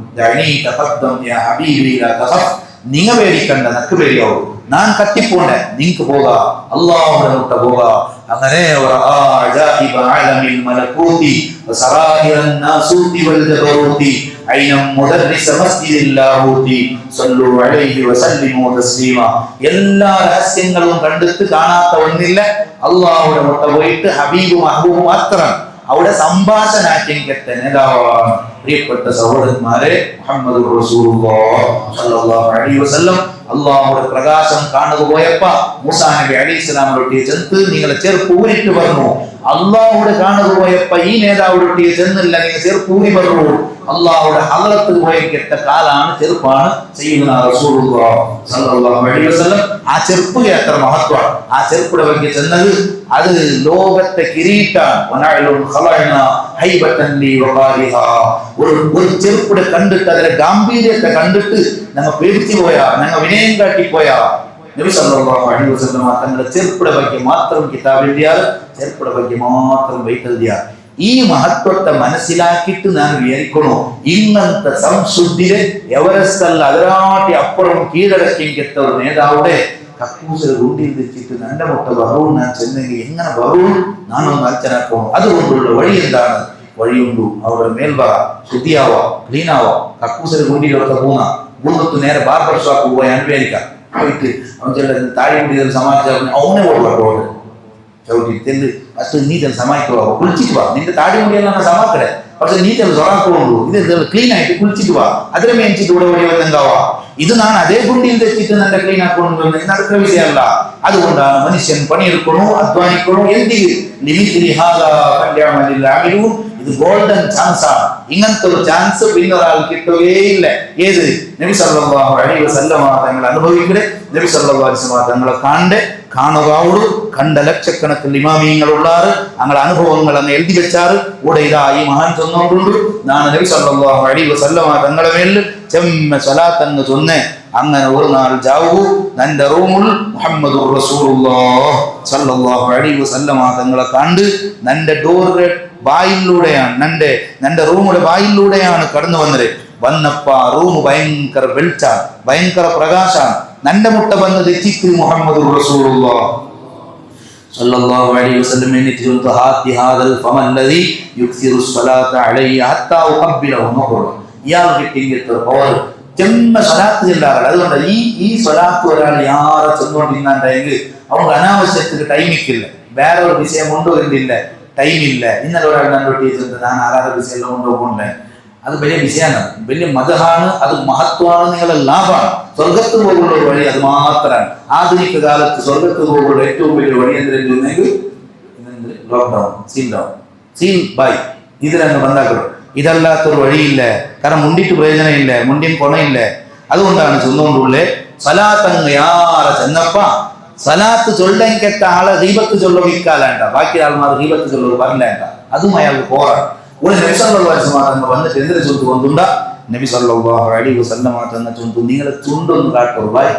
നിങ്ങ പേടിക്കണ്ട, നക്ക് പേടിയാവും. ഞാൻ കത്തിപ്പോണ്ട, നിങ്ങക്ക് പോകാം, അല്ലാഹുവിനെ മുട്ട പോകാം. അങ്ങനെ എല്ലാ രഹസ്യങ്ങളും കണ്ടിട്ട് കാണാത്ത ഒന്നില്ല. അല്ലാഹുവിനെ മുട്ട പോയിട്ട് ഹബീബ് മഹബൂബ് മാത്രം അവിടെ സംഭാഷണാക്കിയ നേതാവാണ്. പ്രിയപ്പെട്ട സഹോദരന്മാരെ, മുഹമ്മദ് റസൂലുള്ളാഹി സ്വല്ലല്ലാഹു അലൈഹി വസല്ലം അല്ലാഹുവിന്റെ പ്രകാശം കാണുക പോയപ്പോ മൂസാ നബി അലൈഹിസ്സലാമിന്റെ ചെന്ന് നിങ്ങളെ ചെറുപ്പ് ഊരിട്ട് പറഞ്ഞു. അല്ലാഹുവിന്റെ കാണുക പോയപ്പോ ഈ നേതാവിന്റെ ചെന്നില്ല, നിങ്ങൾ ചെറുപ്പ് ഊരി പറഞ്ഞു. അള്ളാഹുടെ ഹളറത്ത് പോയി കെട്ട കാലാണ് ചെറുപ്പാണ് ചെയ്യുന്ന റസൂലുള്ളാഹി സ്വല്ലല്ലാഹു അലൈഹി വസല്ലം. ആ ചെറുപ്പിന് എത്ര മഹത്വമാണ്. ആ ചെറുപ്പിടെ ಬಗ್ಗೆ ചെന്നത് അത് ലോകത്തെ കിരീട്ടാണ്. ഒരു ചെറുപ്പിടെ കണ്ടിട്ട് അതിന്റെ ഗാംഭീര്യത്തെ കണ്ടിട്ട് ഞങ്ങൾ പേടിച്ചു പോയാ, ഞങ്ങൾ വിനയം കാട്ടിപ്പോയാ നബി സല്ലല്ലാഹു അലൈഹി വസല്ലം തങ്ങളുടെ ചെറുപ്പിടെ ಬಗ್ಗೆ മാത്രം കിതാബ് എഴുതിയാൽ, ചെറുപ്പിടെ ಬಗ್ಗೆ മാത്രം ബൈത്തെഴുതിയാൽ. ഈ മഹത്വത്തെ മനസ്സിലാക്കിയിട്ട് ഞാൻ വിചാരിക്കണോ ഇങ്ങനത്തെ സംശുദ്ധിരെ എവറസ്റ്റ് അല്ല അതിനാട്ടി അപ്പുറം കീഴടക്കിയെത്ത ഒരു നേതാവുടെ കക്കൂസിൽ റൂട്ടിൽ വെച്ചിട്ട് നന്റെ മുട്ട ബഹവും ഞാൻ ചെന്നെങ്കിൽ എങ്ങനെ ബഹവും നാനൊന്ന് അച്ഛനാക്കണോ. അതുകൊണ്ടുള്ള വഴി എന്താണ്? വഴിയുണ്ടു. അവരുടെ മേൽവറ ശുദ്ധിയാവാ, ക്ലീനാവാ. കക്കൂസിൽ റൂട്ടിലൊക്കെ മൂന്നത്ത് നേരെ ബാർബർ ഷോപ്പ് പോയി അനുഭവിക്കാം. പോയിട്ട് അവൻ ചില താഴെ കൂടി സമാജം അവനെ ഓടുവാ ചവിട്ടി തെല്ല് ഫസ്റ്റ് നീ ചെന്ന് സമായിക്കുവാ, കുളിച്ചിട്ട് വാ. നിന്റെ താടി മുടിയെല്ലാം സമാക്കടെ, പക്ഷെ നീ ചെന്ന് സൊറാക്കുള്ളൂ. ഇത് ക്ലീൻ ആയിട്ട് കുളിച്ചിട്ട് വാ. അതിനെ മേടിച്ചിട്ട് ഇവിടെ വഴി വന്നെങ്കാവാ. ഇത് ഞാൻ അതേ കുണ്ടിയിൽ തെച്ചിട്ട് നല്ല ക്ലീൻ ആക്കണമെന്ന് നടക്കുന്ന വിഷയമല്ല. അതുകൊണ്ടാണ് മനുഷ്യൻ പണിയെടുക്കണോ, അധ്വാനിക്കണോ. ഇത് ഗോൾഡൻ ചാൻസ് ആണ്. ഇങ്ങനത്തെ ഒരു ചാൻസ് പിന്നെ ഒരാൾ കിട്ടുകയില്ല. ഏത്? നബി സല്ലല്ലാഹു അലൈഹി വസല്ലം തങ്ങൾ അനുഭവിക്കട്ടെ. നബി സല്ലല്ലാഹു അലൈഹി വസല്ലം തങ്ങളെ കാണുകയുള്ളൂ. കണ്ട ലക്ഷക്കണക്കിന് ഇമാമിയങ്ങളുള്ളാറ് ഞങ്ങളെ അനുഭവങ്ങൾ അങ്ങ് എഴുതി വെച്ചാറ്. കൂടെ ഇതാ ഈ മഹാൻ ചൊന്നുകൊണ്ടുണ്ട്. ഞാൻ നബി സല്ലല്ലാഹു അലൈഹി വസല്ലം തങ്ങളെ മേലിൽ ചെമ്മ സ്വലാത്തങ്ങ് ചൊന്ന് അങ്ങനെ ഒരു നാൾ ജാവൂ നന്റെ റൂമുൽ മുഹമ്മദുർ റസൂലുള്ളാഹി സല്ലല്ലാഹു അലൈഹി വസല്ലം തങ്ങളെ കണ്ട് നന്റെ ഡോറിന്റെ വായിലൂടെയാണ് നന്റെ റൂമിന്റെ വായിലൂടെയാണ് കടന്നു വന്നപ്പ റൂം ഭയങ്കര വെളിച്ചാണ്, ഭയങ്കര പ്രകാശാണ്. നന്റെ മുട്ട വന്ന് തെറ്റിക്ക് മുഹമ്മദുർ റസൂലുള്ളാഹി സല്ലല്ലാഹു അലൈഹി വസല്ലം എന്നിട്ട് ഹാത്തി ഹാദൽ ഫമല്ലദി യുക്സിറു സ്വലാത അലൈഹി ഹത്താ ഉഖബ്ബിലഹു നഖറ. ഇയാൾ കിട്ടിയിട്ട് പവർ ചെമ്മ സ്വലാത്ത് ചെല്ലാറുണ്ട്. അതുകൊണ്ട് ഈ സ്വലാത്ത് ഒരാൾ യാറെ ചെന്നുകൊണ്ടിരുന്നാണ്ടെങ്കിൽ അവർക്ക് അനാവശ്യത്തിന് ടൈമിക്കില്ല. വേറെ ഒരു വിഷയം കൊണ്ടുവരുന്നില്ല, ടൈമില്ല. ഇന്നലെ ഒരാൾ കണ്ടുപിടിച്ചിട്ടുണ്ട് ഞാൻ ആറാറ് വിഷയം കൊണ്ടുപോകണ്ടേ. അത് വലിയ വിഷയമാണ്, വലിയ മതമാണ്, അത് മഹത്വമാണ്, നിങ്ങളുടെ ലാഭമാണ്. സ്വർഗത്ത് പോകുള്ള ഒരു വഴി അത് മാത്രമാണ്. ആധുനിക കാലത്ത് സ്വർഗത്ത് പോകുള്ള ഏറ്റവും വലിയ വഴി എന്തിനെങ്കിൽ ലോക്ക്ഡൗൺ, സീൽ ബൈ ഇതിലങ്ങ് ബന്ധാക്കണം. ഇതല്ലാത്തൊരു വഴിയില്ല. കാരണം മുണ്ടിട്ട് പ്രയോജനമില്ല, മുണ്ടിൻ കൊണയില്ല. അതുകൊണ്ടാണ് ചെന്നുകൊണ്ടുള്ളേ സലാത്തങ്ങ് യാറെ ചെന്നപ്പ സലാത്ത് ചൊല്ലെങ്കെട്ട ആളെ ഗീബത്ത് ചൊല്ലിക്കാലേണ്ട, ബാക്കി ആൾമാർ ഗീബത്ത് ചൊല്ലു പറഞ്ഞേണ്ട. അതും അയാൾക്ക് പോറാണ്. ഒരു നബി സല്ലല്ലാഹു അലൈഹി വസല്ലം വന്നിട്ട് എന്തിനെ ചൊല്ലു കൊണ്ടുണ്ട? നബി സല്ലല്ലാഹു അലൈഹി വസല്ലം തന്ന ചൊല്ലു നിങ്ങളെ ചുണ്ടൊന്ന് കാട്ടോ, ബായ്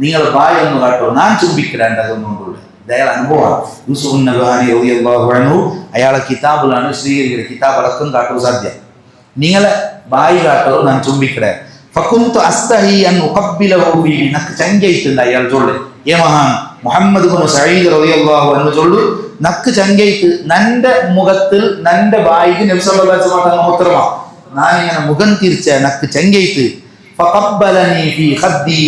നിങ്ങളെ ബായ് ഒന്ന് കാട്ടോ, ഞാൻ ചുംബിക്കിടേണ്ട അതൊന്നുകൊണ്ടുള്ള അയാൾ അനുഭവമാണ്. യൂസുഫ് നബഹാനി റളിയല്ലാഹു അൻഹു അയാളെ കിതാബിലാണ് ശ്രീകരിക്കുന്നത്. കിതാബ് അടക്കം കാട്ടോ സാധ്യം. നിങ്ങളെ ബായി കാട്ടോ, ഞാൻ ചുംബിക്കടേ. ഫകുന്തു അസ്തഹി അൻ ഉഖബ്ബിലഹു ഫീ. നക്ക് ചങ്കയിട്ടുണ്ട് അയാൾ ചൊല്ല്. ഏ മഹാൻ മുഹമ്മദ് ഇബ്നു സഈദ് റളിയല്ലാഹു അൻഹു ചൊല്ലു നക്ക് ചങ്കയിത്ത് നന്റെ മുഖത്തിൽ നന്റെ ബായിക്ക് നബി സല്ലല്ലാഹു അലൈഹി വസല്ലം ഉത്തരമാ. ഞാൻ ഇങ്ങനെ മുഖം തിരിച്ച നക്ക് ചങ്കയിത്ത് ഫഖബ്ബലനി ഫീ ഖദ്ദി.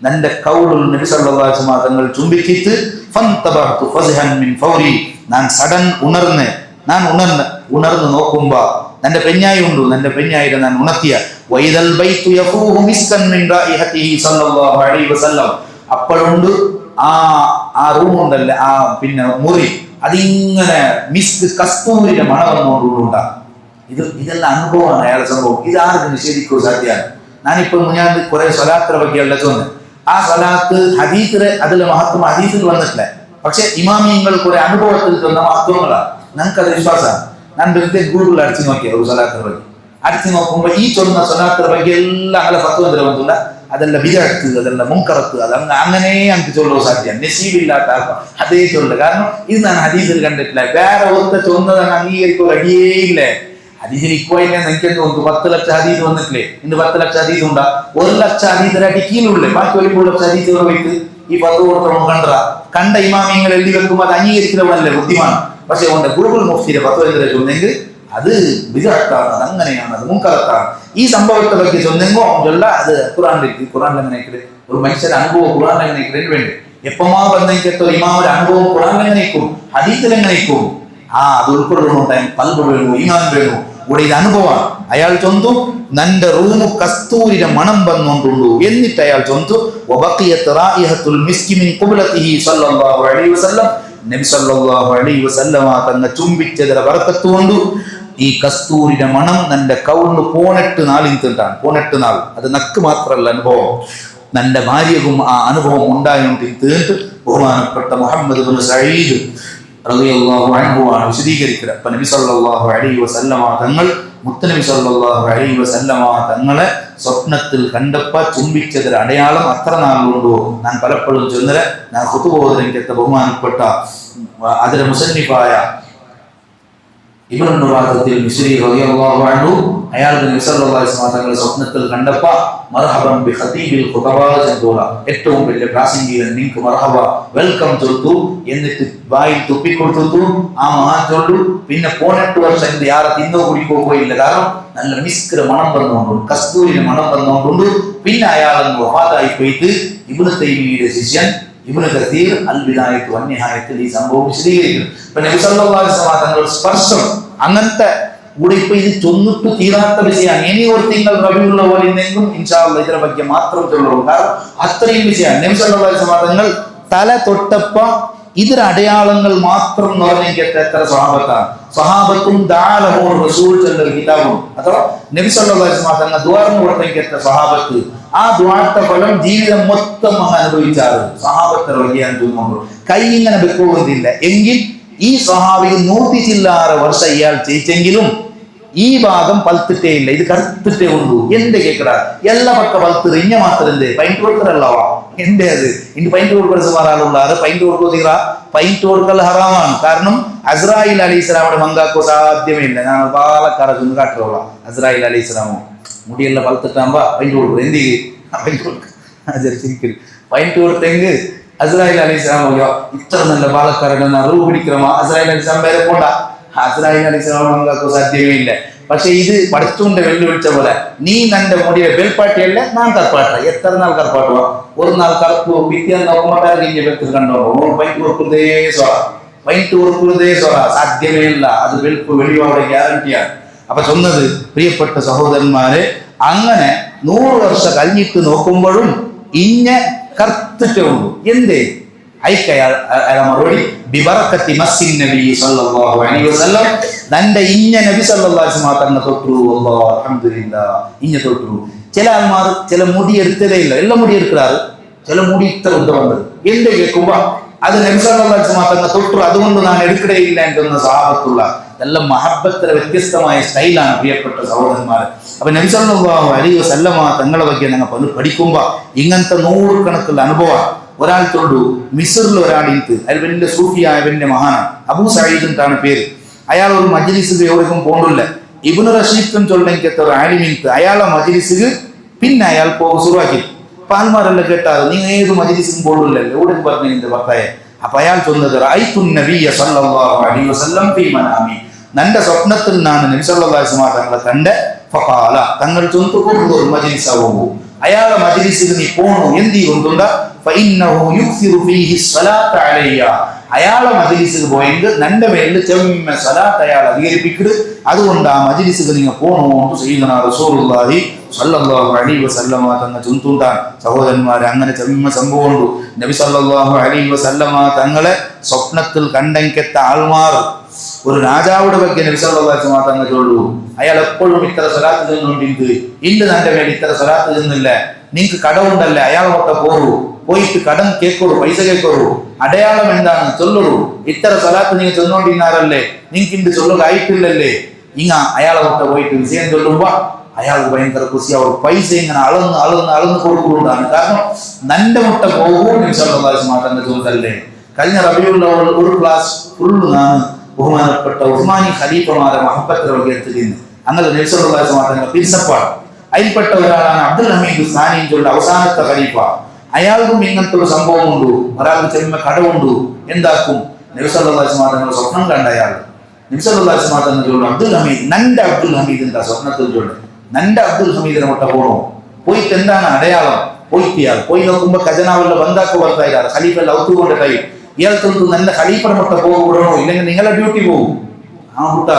നന്റെ കൗളുൽ നബി സല്ലല്ലാഹു അലൈഹി വസല്ലം തങ്ങൾ ചുംബിച്ചിട്ട് ഫന്തബഹതു ഫസ്ഹൻ മിൻ ഫൗരി. ഞാൻ സഡൻ ഉണർന്ന് നോക്കുമ്പോ നന്റെ പെഞ്ഞായി ഉണ്ടു. നന്റെ പെഞ്ഞായിരെ ഞാൻ ഉണർത്തിയ വൈദൽ ബൈതു യഫൂഹു മിസ്കൻ മിൻ റൈഹതിഹി സല്ലല്ലാഹു അലൈഹി വസല്ലം. അപ്പോഴുണ്ട് ആ റൂം ഉണ്ടല്ലേ, ആ പിന്നെ മുറി, അതിങ്ങനെ മിസ്ക് കസ്തൂരിന്റെ മണം വന്നുകൊണ്ടുണ്ടാ. ഇതെല്ലാം അനുഭവമാണ് അയാളെ സംഭവം. ഇത് ആർക്ക് നിഷേധിക്കൂ സാധ്യമാണ്. ഞാനിപ്പോ ഞാൻ കുറെ സ്വലാത്തിനെ പറ്റിയല്ല ചോദിച്ചത്. ആ സ്വലാത്ത് ഹദീസിലെ അതിലെ മഹത്വം ഹദീസിൽ വന്നിട്ടില്ല. പക്ഷെ ഇമാമിയങ്ങൾ കുറെ അനുഭവത്തിൽ തന്ന മഹത്വങ്ങളാണ്. ഞങ്ങൾക്കത് വിശ്വാസമാണ്. ഞാൻ വെറുതെ ഗൂഗിളിൽ അടിച്ചു നോക്കിയ ഒരു സ്വലാത്തിനെ പറ്റി അടിച്ചു നോക്കുമ്പോ ഈ ചൊല്ലുന്ന സ്വലാത്തിനെ പറ്റി എല്ലാം അങ്ങനെ ഫത്വ വന്നില്ല. അതെല്ലാം വിദഅത്ത്, അതെല്ലാം മുൻകറത്ത്, അതങ്ങ് അങ്ങനെ ഞങ്ങൾക്ക് ചൊല്ലോ സാധ്യം. നസീബില്ലാത്ത ആൾക്കാർ അതേ ചൊല്ലുക. കാരണം ഇത് ഞാൻ ഹദീസിൽ കണ്ടിട്ടില്ല. വേറെ ഒത്ത ചൊന്നതാണ് അംഗീകരിക്കുക അടിയേയില്ലേ. ഹദീസിൽ ഇപ്പോയില്ലേ എനിക്ക് തോന്നുന്നു 10 ലക്ഷം ഹദീസ് വന്നിട്ടില്ലേ. ഇന്ന് 10 ലക്ഷം ഹദീസ് ഉണ്ടാ. 1 ലക്ഷം ഹദീസിനെ ടിക്കീലുള്ളേ. ബാക്കി 1 ലക്ഷം ഹദീസ് വെച്ച് ഈ 10 കൊടുത്തവൻ കണ്ട ഇമാമിയങ്ങൾ എഴുതി വെക്കുമ്പോൾ അത് അംഗീകരിക്കുന്നവനല്ലേ ബുദ്ധിമാണ്. പക്ഷെ അവന്റെ ഗൂഗിൾ മുഫ്തിയുടെ 10 ചൊന്നെങ്കിൽ അത് ബിദഅത്താണ്, അത് അങ്ങനെയാണ്, അത് മുൻകറത്താണ്. ഈ സംഭവത്തെ പറ്റി ചൊന്നെങ്കോ അവല്ല അത് ഖുറാനിൽ എങ്ങനെ ഒരു മനുഷ്യന്റെ അനുഭവം ഖുറാനിൽ എങ്ങനെ വേണ്ടി എപ്പമാ ബന്ധപ്പെട്ട ഇമാമൊരു അനുഭവം ഖുറാനിൽ എങ്ങനെക്കും ഹദീസിൽ എങ്ങനെക്കും അത് ഉൾക്കൊള്ളണം. ടൈം കൽബ് വേണു, ഈമാൻ വേണു. ഇവിടെ ഇത് അനുഭവമാണ്. അയാൾ ചൊന്തു നന്റെ റൂമു കസ്തൂരിന്റെ മണം വന്നുകൊണ്ടുള്ളൂ. എന്നിട്ട് അയാൾ ചൊന്തു വബഖിയത്ത് റായിഹത്തുൽ മിസ്കി മിൻ ഖുബ്ലതിഹി സല്ലല്ലാഹു അലൈഹി വസല്ലം. നബി സല്ലല്ലാഹു അലൈഹി വസല്ലം തന്ന ചുംബിച്ചതിന്റെ ബർക്കത്ത് കൊണ്ട് ഈ കസ്തൂരിയുടെ മണം നിന്റെ കൗന്ന് പോനെട്ട് നാളിന്തിട്ടാണ്. പോനെട്ട് നാൾ അത് നക്ക് മാത്രമല്ല അനുഭവം. നിന്റെ ഭാര്യക്കും ആ അനുഭവം ഉണ്ടായിട്ട് ബഹുമാനപ്പെട്ട മുഹമ്മദ് ഇബ്നു സഈദ് റളിയല്ലാഹു അൻഹു ആണ് വിശദീകരിക്കുന്നത്. അപ്പൊ നബി സല്ലല്ലാഹു അലൈഹി വസല്ലമ തങ്ങൾ മുത്തനബി സല്ലല്ലാഹു അലൈഹി വസല്ലമ തങ്ങളെ സ്വപ്നത്തിൽ കണ്ടപ്പ ചുംബിച്ചതിൽ അടയാളം അത്ര നാളുകൊണ്ടോ ഞാൻ പലപ്പോഴും ചൊന്നര ഞാൻ ഖുതുബോധനയ്ക്കെത്ത ബഹുമാനപ്പെട്ട അതിലെ മുസന്നിഫായ ഇബ്നു നുറാഖത്തിൽ മിസ്രി റളിയല്ലാഹു അൻഹു അയാൾക്ക് നബി സല്ലല്ലാഹു അലൈഹി വസല്ലം തങ്ങളെ സ്വപ്നത്തിൽ കണ്ടപ്പ മർഹബൻ ബി ഖതീബിൽ ഖുതബാ എന്തോല ഏറ്റവും വലിയ പ്രാസംഗികൻ നിങ്ങൾക്ക് മർഹബ വെൽക്കം ചൊല്ലു എന്നിട്ട് വായിൽ തുപ്പിക്കൊടുത്തു. ആ മഹാൻ ചൊല്ലു. പിന്നെ 18 വർഷം ഇത് യാരെ തിന്നോ കുടിക്കോ പോയില്ല. കാരണം നല്ല മിസ്കിര മണം വന്നുകൊണ്ടുണ്ട്, കസ്തൂരിന്റെ മണം വന്നുകൊണ്ടുണ്ട്. പിന്നെ അയാൾ വഫാത്തായി പോയിട്ട് ഇബ്നു തൈമിയുടെ ശിഷ്യൻ ഇബ്നു കസീർ അൽ ബിദായത്ത് വൻ നിഹായത്തിൽ ഈ സംഭവം വിശദീകരിക്കുന്നു. ഇപ്പൊ നബി സല്ലല്ലാഹു അലൈഹി വസല്ലം തങ്ങളുടെ സ്പർശം അങ്ങനത്തെ കൂടെ ഇപ്പൊ ഇത് ചൊന്നിട്ട് തീരാത്ത വിഷയമാണ്. ഇനി ഒരു തിങ്കൾ റബീഉൽ അവ്വലിനെങ്കിലും ഇൻഷാ അല്ലാഹ് ഇതിനെ പറ്റി മാത്രം ചൊല്ലുള്ളൂ. കാരണം അത്രയും വിഷയമാണ്. നബി സല്ലല്ലാഹു അലൈഹി വസല്ലം തങ്ങൾ തല തൊട്ടപ്പ ഇതിന് അടയാളങ്ങൾ മാത്രം എന്ന് പറഞ്ഞെങ്കിൽ എത്ര സ്വഹാബത്താണ്. സ്വഹാബത്തും ദഅലഹു റസൂൽ എന്നൊരു കിതാബും അഥവാ നബി സല്ലല്ലാഹു അലൈഹി വസല്ലം തങ്ങൾ ദുആ കൊടുത്തെങ്കിൽ എത്ര സ്വഹാബത്ത് ആ ദുആന്റെ ഫലം ജീവിതം മൊത്തം അനുഭവിച്ചാറ് സ്വഹാബത്തെ റളിയല്ലാഹു അൻഹു. കൈ ഇങ്ങനെ വെക്കുന്നില്ല എങ്കിൽ ഈ സ്വഹാബിക്ക് 100 ചില്ലാറ് വർഷം ഇയാൾ ചെയ്യിച്ചെങ്കിലും ഈ ഭാഗം പൽത്തിട്ടേ ഇല്ല, ഇത് കറുത്തിട്ടേ ഉള്ളൂ. എന്റെ കേക്കടാ എല്ലാ പക്ക പൽത്ത് ഇഞ്ഞ മാത്രം പൈൻറ്റ് കൊടുക്കലല്ലവാ എന്റെ അത് ഇനി പൈൻറ്റ് കൊടുക്കുന്ന സുമാറാളുള്ളാറ് പൈൻറ്റ് കൊടുക്കുക പൈൻറ്റ് കൊടുക്കൽ ഹറാമാണ്. കാരണം അസ്രായിൽ അലൈഹി സ്വലാമിയുടെ മങ്കാക്കോ സാധ്യമേ ഇല്ല. ഞാൻ പാലക്കാരൊന്ന് കാട്ടുള്ള അസ്രായിൽ അലൈഹി സ്വലാമോ മുടിയെല്ലാം പൽത്തിട്ടാകുമ്പോ പൈൻറ്റ് കൊടുക്കും. എന്ത് പൈൻറ്റ് കൊടുക്കും പൈൻറ്റ് കൊടുത്തെങ്കിൽ അസ്രായിൽ അലൈഹി സ്വലാം ഇത്ര നല്ല പാലക്കാരൻ അറിവ് പിടിക്കണമോ അസ്രായിൽ അലൈഹി സ്വലാം പേരെ പോണ്ട. അസ്രായിൽ അലൈഹി സ്വലാം മങ്കാക്കോ സാധ്യമേ ഇല്ല. പക്ഷെ ഇത് പഠിച്ചുകൊണ്ട് വെല്ലുവിളിച്ച പോലെ നീ നിന്റെ മുടിയെ ബെൽപ്പാട്ടിയല്ല ഞാൻ കറുപ്പാട്ട എത്ര നാൾ കറുപ്പാട്ടുവാ ഒരു നാൾ കറുപ്പ് പിറ്റേന്ന് നോക്കുമ്പോട്ടാൽ കണ്ടോ പൈൻറ്റ് കൊടുക്കുന്നതേ സൊറ സാധ്യമേ ഇല്ല. അത് വെളുപ്പ് വെളിയോടെ ഗ്യാരണ്ടിയാണ്. അപ്പൊ ചൊന്നത് പ്രിയപ്പെട്ട സഹോദരന്മാരെ അങ്ങനെ 100 വർഷം കഴിഞ്ഞിട്ട് നോക്കുമ്പോഴും ഇഞ്ഞ കറുത്തിട്ടേ ഉള്ളൂ. എന്തേ അയക്കയാൾ മറുപടി ബിബറക്കത്തി മസ്സിൻ നബി സല്ലല്ലാഹു അലൈഹി വസല്ലം നന്റെ ഇഞ്ഞ നബി സല്ലല്ലാഹു അലൈഹി വസല്ലം തന്ന തൊട്ടു അല്ലാഹു അൽഹംദുലില്ലാഹ് ഇഞ്ഞ തൊട്ടു. ചില ആൾമാർ ചില മുടി എടുത്തതേ ഇല്ല, എല്ലാം മുടി എടുക്കാറ്. ചില മുടി ഇത്ര ഉണ്ട് വന്നത് എന്റെ കേൾക്കുമ്പോ അത് നബി സല്ലല്ലാഹു അലൈഹി വസല്ലം തന്ന തൊട്ടു അതുകൊണ്ട് ഞാൻ എടുക്കടേ ഇല്ല എന്നുള്ള സഹാബത്തുള്ള എല്ലാം മഹബ്ബത്തിലെ വ്യത്യസ്തമായ സ്റ്റൈലാണ് പ്രിയപ്പെട്ട സഹോദരന്മാർ. അപ്പൊ നബി സല്ലല്ലാഹു അലൈഹി വസല്ലം തങ്ങളെ ಬಗ್ಗೆ ഞങ്ങൾ പഠിക്കുമ്പോ ഇങ്ങനത്തെ 100 കണക്കുള്ള അനുഭവം. ഒരാൾ തൊണ്ടു മിസ്റിൽ ഒരാളിത്ത് അതിൽ വലിയ സൂഫിയായ വലിയ മഹാനാണ് അബൂ സഈദ് എന്നാണ് പേര്. അയാൾ ഒരു മജ്ലിസിൽ എവിടേക്കും പോണ്ടില്ല. ഇബ്നു റഷീദ് ചൊല്ലെങ്കിൽ ഒരു ആലിമിത്ത് അയാളെ മജ്ലിസിൽ പിന്നെ അയാൾ സുറുവാക്കി പാൽമാരെല്ലാം കേട്ടാറ് നീ ഏത് മജ്ലിസിലും പോണ്ടില്ലല്ലോ എവിടെ പറഞ്ഞു എന്റെ ഭർത്തായെ. അപ്പൊ അയാൾ ചൊന്നത് റഅയ്തു നബിയ സല്ലല്ലാഹു അലൈഹി വസല്ലം ഫീ മനാമി നന്റെ സ്വപ്നത്തിൽ നിന്നാണ് നബി സല്ലല്ലാഹു അലൈഹി വസല്ലം തങ്ങളെ കണ്ട് ഫഖാല തങ്ങൾ ചൊന്തു ഒരു മജ്ലിസാവൂ അയാളെ മജ്ലിസിൽ നീ പോണു എന്തി കൊണ്ടുണ്ട ഫഇന്നഹു യുക്സിറു ഫീഹി സ്വലാത്ത അലയ്യ അയാളെ മജ്ലിസിൽ പോയെങ്കിൽ നന്റെ മേലിൽ ചെമ്മ സ്വലാത്ത് അയാൾ അധികരിപ്പിക്കുന്നത്. അതുകൊണ്ട് ആ മജ്ലിസിൽ നിങ്ങൾ പോണു സയ്യിദുനാ റസൂലുള്ളാഹി സല്ലല്ലാഹു അലൈഹി വസല്ലമ തങ്ങൾ ചൊന്തുണ്ടാൻ. സഹോദരന്മാരെ അങ്ങനെ ചെമ്മ സംഭവം ഉണ്ട്. നബി സല്ലല്ലാഹു അലൈഹി വസല്ലമ തങ്ങളെ സ്വപ്നത്തിൽ കണ്ടെങ്കെത്ത ആൾമാർ ഒരു രാജാവുടെ ಬಗ್ಗೆ നബി സല്ലല്ലാഹു അലൈഹി വസല്ലം തങ്ങൾ ചൊല്ലു അയാൾ എപ്പോഴും ഇത്ര സ്വലാത്ത് ചെന്നുകൊണ്ടിരിക്കും ഇന്ന് തന്റെ മേൽ ഇത്ര സ്വലാത്ത് ചെന്നില്ല നിങ്ങൾക്ക് കടമുണ്ടല്ലേ അയാൾ മൊത്തം പോയിട്ട് കടം കേൾക്കോളൂ പൈസ കേൾക്കോളൂ അടയാളം എന്താണ് ചൊല്ലുള്ളൂ ഇത്ര സ്വലാത്ത് നിങ്ങൾ ചെന്നുകൊണ്ടിരുന്നാറല്ലേ നിങ്ങൾക്ക് ഇന്ന് ചൊല്ലുക ആയിട്ടില്ലല്ലേ ഇങ്ങ അയാളെ മൊത്തം പോയിട്ട് വിഷയം ചൊല്ലുമ്പോ അയാൾക്ക് ഭയങ്കര കുസിയാവും പൈസ ഇങ്ങനെ അളന്ന് കൊടുക്കുകൊണ്ടാണ്. കാരണം നന്റെ മുട്ട പോകും നബി സല്ലല്ലാഹു അലൈഹി വസല്ലം തങ്ങൾ ചൊല്ലല്ലേ. കഴിഞ്ഞ റബീഉൽ അവ്വൽ ഒരു ക്ലാസ് ഫുള്ള് ഞാൻ ബഹുമാനപ്പെട്ട ഉസ്മാനി ഖലീഫമാരെ മഹബത്തിനെ വകയെടുത്തിരുന്നു. അങ്ങനെ നബി സല്ലല്ലാഹു അലൈഹി വസല്ലം തങ്ങൾ പിരിച്ചപ്പാട് അതിൽപ്പെട്ട ഒരാളാണ് അബ്ദുൽ ഹമീദ് സാനിയുടെ അവസാനത്തെ ഖലീഫ. അയാൾക്കും ഇങ്ങനത്തെ ഒരു സംഭവം ഉണ്ട്. ഒരാൾക്ക് ചെമ്മ കടമുണ്ട് എന്താക്കും നബി സല്ലല്ലാഹു അലൈഹി വസല്ലം തങ്ങൾ സ്വപ്നം കണ്ട അയാൾ നബി സല്ലല്ലാഹു അലൈഹി വസല്ലം തങ്ങൾ ചൊല്ലു അബ്ദുൽ ഹമീദ് നന്റെ അബ്ദുൽ ഹമീദ് എന്താ സ്വപ്നത്തിൽ ചൊല്ലു നന്റെ അബ്ദുൽ ഹമീദിനെ മുട്ട പോണോ പോയിട്ട് എന്താണ് അടയാളം പോയി നോക്കുമ്പോ ഖജനാവല്ല ബന്ധാക്ക് വർത്തായില്ല ഖലീഫല്ല ഔത്തുകൊണ്ട് കൈ ഇയാൾ തൊട്ടു നല്ല ഖലീഫയുടെ മുട്ട പോകണോ ഇല്ലെങ്കിൽ നിങ്ങളെ ഡ്യൂട്ടി പോകും ആ മുട്ട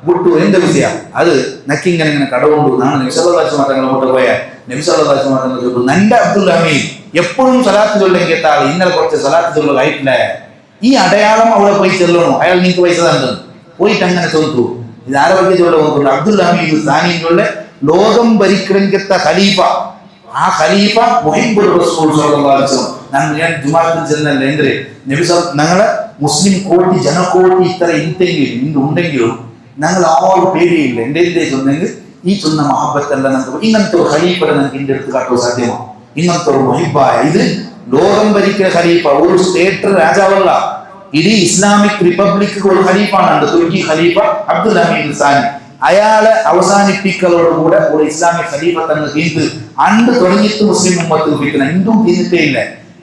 വിട്ടു എന്ത് വിഷയ അത് നക്കിങ്ങനെ ഇങ്ങനെ കടവുണ്ടു നാളെ നബി സല്ലല്ലാഹു അലൈഹി വസല്ലം തങ്ങളെ മുട്ട പോയ നബി സല്ലല്ലാഹു അലൈഹി വസല്ലം തങ്ങൾ ചൊല്ലു നന്റെ അബ്ദുൽ ഹമീദ് എപ്പോഴും സ്വലാത്ത് ചൊല്ലെങ്കിൽ എത്താൾ ഇന്നലെ കുറച്ച് സ്വലാത്ത് ചൊല്ലലായിട്ടില്ല ഈ അടയാളം അവിടെ പോയി ചെല്ലണോ അയാൾ നിങ്ങൾക്ക് പൈസ തന്നു പോയിട്ട് അങ്ങനെ ചൊല്ലു ഇത് ആരെ പറ്റി ചൊല്ലുന്നുണ്ട്? അബ്ദുൽ ഹമീദ് സാനിയുള്ള ലോകം ഭരിക്കണത്ത ഖലീഫ. ആ ഖലീഫ മുഹിബ്ബുർ റസൂൽ സല്ലല്ലാഹു അലൈഹി വസല്ലം. ഞാൻ ജുമാഅത്തിൽ ചെന്നല്ലേ എന്ത് നബി ഞങ്ങളെ മുസ്ലിം കോടി ജനകോടി ഇത്ര ഉണ്ടെങ്കിലും ഞങ്ങൾ ആരും പേടിയില്ല. എൻ്റെ ചൊന്നെങ്കിൽ ഈ ചൊന്ന മഹബത്തല്ല നമുക്ക് ഇങ്ങനത്തെ ഒരു ഖലീഫയെ നമുക്ക് എൻ്റെ അടുത്ത് കാട്ടോ സാധ്യമാണ്. ഇങ്ങനത്തെ ഒരു മുഹിബ്ബായ ഇത് ലോകം ഭരിക്കുന്ന ഖലീഫ, ഒരു സ്റ്റേറ്റ് രാജാവല്ല, ഇടീ ഇസ്ലാമിക് റിപ്പബ്ലിക് ഒരു ഖലീഫാണ് തുർക്കി ഖലീഫ അബ്ദുൽ ഹമീദ് സാനി. അയാളെ അവസാനിപ്പിക്കലോടുകൂടെ ഒരു ഇസ്ലാമിക് ഖലീഫ തന്നെ തീർത്ത് അണ്ട് തുടങ്ങിയിട്ട് മുസ്ലിം ഉമ്മത്ത് പിടിക്കണം. ഹിന്ദു തീർന്നിട്ടേ ഇല്ല.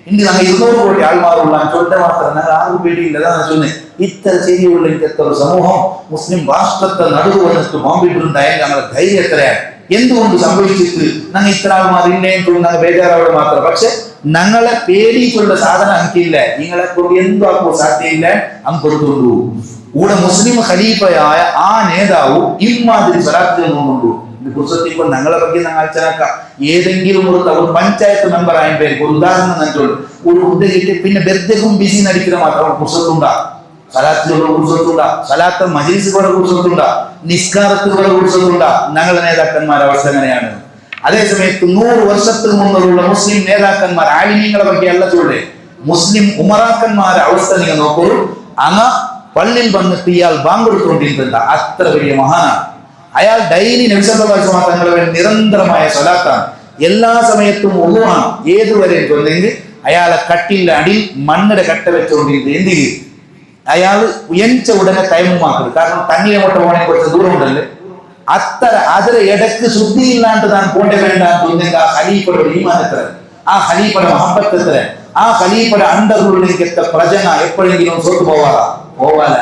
ഇന്ന് ഞങ്ങൾ 200 കോടി ആൾമാരുള്ള ചൊല്ല മാത്രം ഞങ്ങൾ ആർക്കും പേടിയില്ല. അതാണ് ചൊന്നത്. ഇത്ര ശരിയുള്ള ഇങ്ങനത്തെ ഒരു സമൂഹം മുസ്ലിം രാഷ്ട്രത്തെ നടുവ് വന്നിട്ട് ബോംബിട്ടുണ്ടായാൽ ഞങ്ങളുടെ ധൈര്യം എത്രയാണ്? എന്തുകൊണ്ട് സംഭവിച്ചിട്ട് ഞങ്ങൾ ഇത്ര ആൾമാരില്ലേ ഞങ്ങൾ ബേജാറോടെ മാത്രം. പക്ഷെ ഞങ്ങളെ പേടിയിട്ടുള്ള സാധനം അങ്കില്ല. നിങ്ങളെ കൊണ്ട് എന്താക്കോ സാധ്യമില്ല അങ്ങ് കൊടുത്തുകൊണ്ടു. കൂടെ മുസ്ലിം ഖലീഫയായ ആ നേതാവ് ഇമാതിരി സ്വലാത്തിൽ കൊണ്ടു. കുറിച്ചിപ്പോൾ ഞങ്ങളെ ಬಗ್ಗೆ ഞങ്ങൾ അച്ഛനാക്കാം. ഏതെങ്കിലും ഒരു പഞ്ചായത്ത് മെമ്പർ ആയ പേര് ഒരു ഉദാഹരണം നയിച്ചോളൂ. ഒരു ഉദ്യ കിട്ടി പിന്നെ ബെർദക്കും ബിസി നടിക്കുന്ന മാത്രം കുറിച്ചുണ്ടാ, സലാത്തിലുള്ള കുറിച്ചുണ്ടാ, സലാത്ത് മജീസുകളുടെ കുറിച്ചുണ്ടാ, നിസ്കാരത്തുകളുടെ കുറിച്ചുണ്ടാ. ഞങ്ങളുടെ നേതാക്കന്മാരുടെ അവസ്ഥ എങ്ങനെയാണ്? അതേസമയത്ത് 100 വർഷത്തിന് മുന്നുള്ള മുസ്ലിം നേതാക്കന്മാർ ആലിമീങ്ങളെ ಬಗ್ಗೆ അല്ല ചൊല്ലേ, മുസ്ലിം ഉമറാക്കന്മാരുടെ അവസ്ഥ നിങ്ങൾ നോക്കൂ. അങ്ങ് പള്ളിയിൽ വന്നിട്ട് ഇയാൾ ബാങ്ക് കൊടുത്തുകൊണ്ടിരുന്നില്ല. അത്ര വലിയ മഹാനാണ് അയാൾ. ഡെയിലി നബി സല്ലല്ലാഹു അലൈഹി വസല്ലം തങ്ങളുടെ നിരന്തരമായ സ്വലാത്താണ്. എല്ലാ സമയത്തും ഒന്നുമാണ്. ഏതുവരെ ചൊന്നെങ്കിൽ അയാളെ കട്ടിലെ അടിയിൽ മണ്ണിടെ കട്ട വെച്ചുകൊണ്ടിരുന്നത്. എന്തിന് അയാൾ ഉയർച്ച ഉടനെ തൈമുമാക്കരുത്. കാരണം തണ്ണീരെ മുട്ട പോകണേ കുറച്ച് ദൂരം ഉണ്ടല്ലേ. അത്ര അതിൽ ഇടക്ക് ശുദ്ധിയില്ലാണ്ട് താൻ പോണ്ടേ വേണ്ട തോന്നുന്നെങ്കിൽ ആ ഖലീഫയുടെ ഈമാൻ എത്ര, ആ ഖലീഫയുടെ മഹബത്ത് എത്ര, ആ ഖലീഫയുടെ അണ്ടറുള്ളിലേക്ക് എത്ര പ്രജന എപ്പോഴെങ്കിലും സ്വത്ത് പോവാല.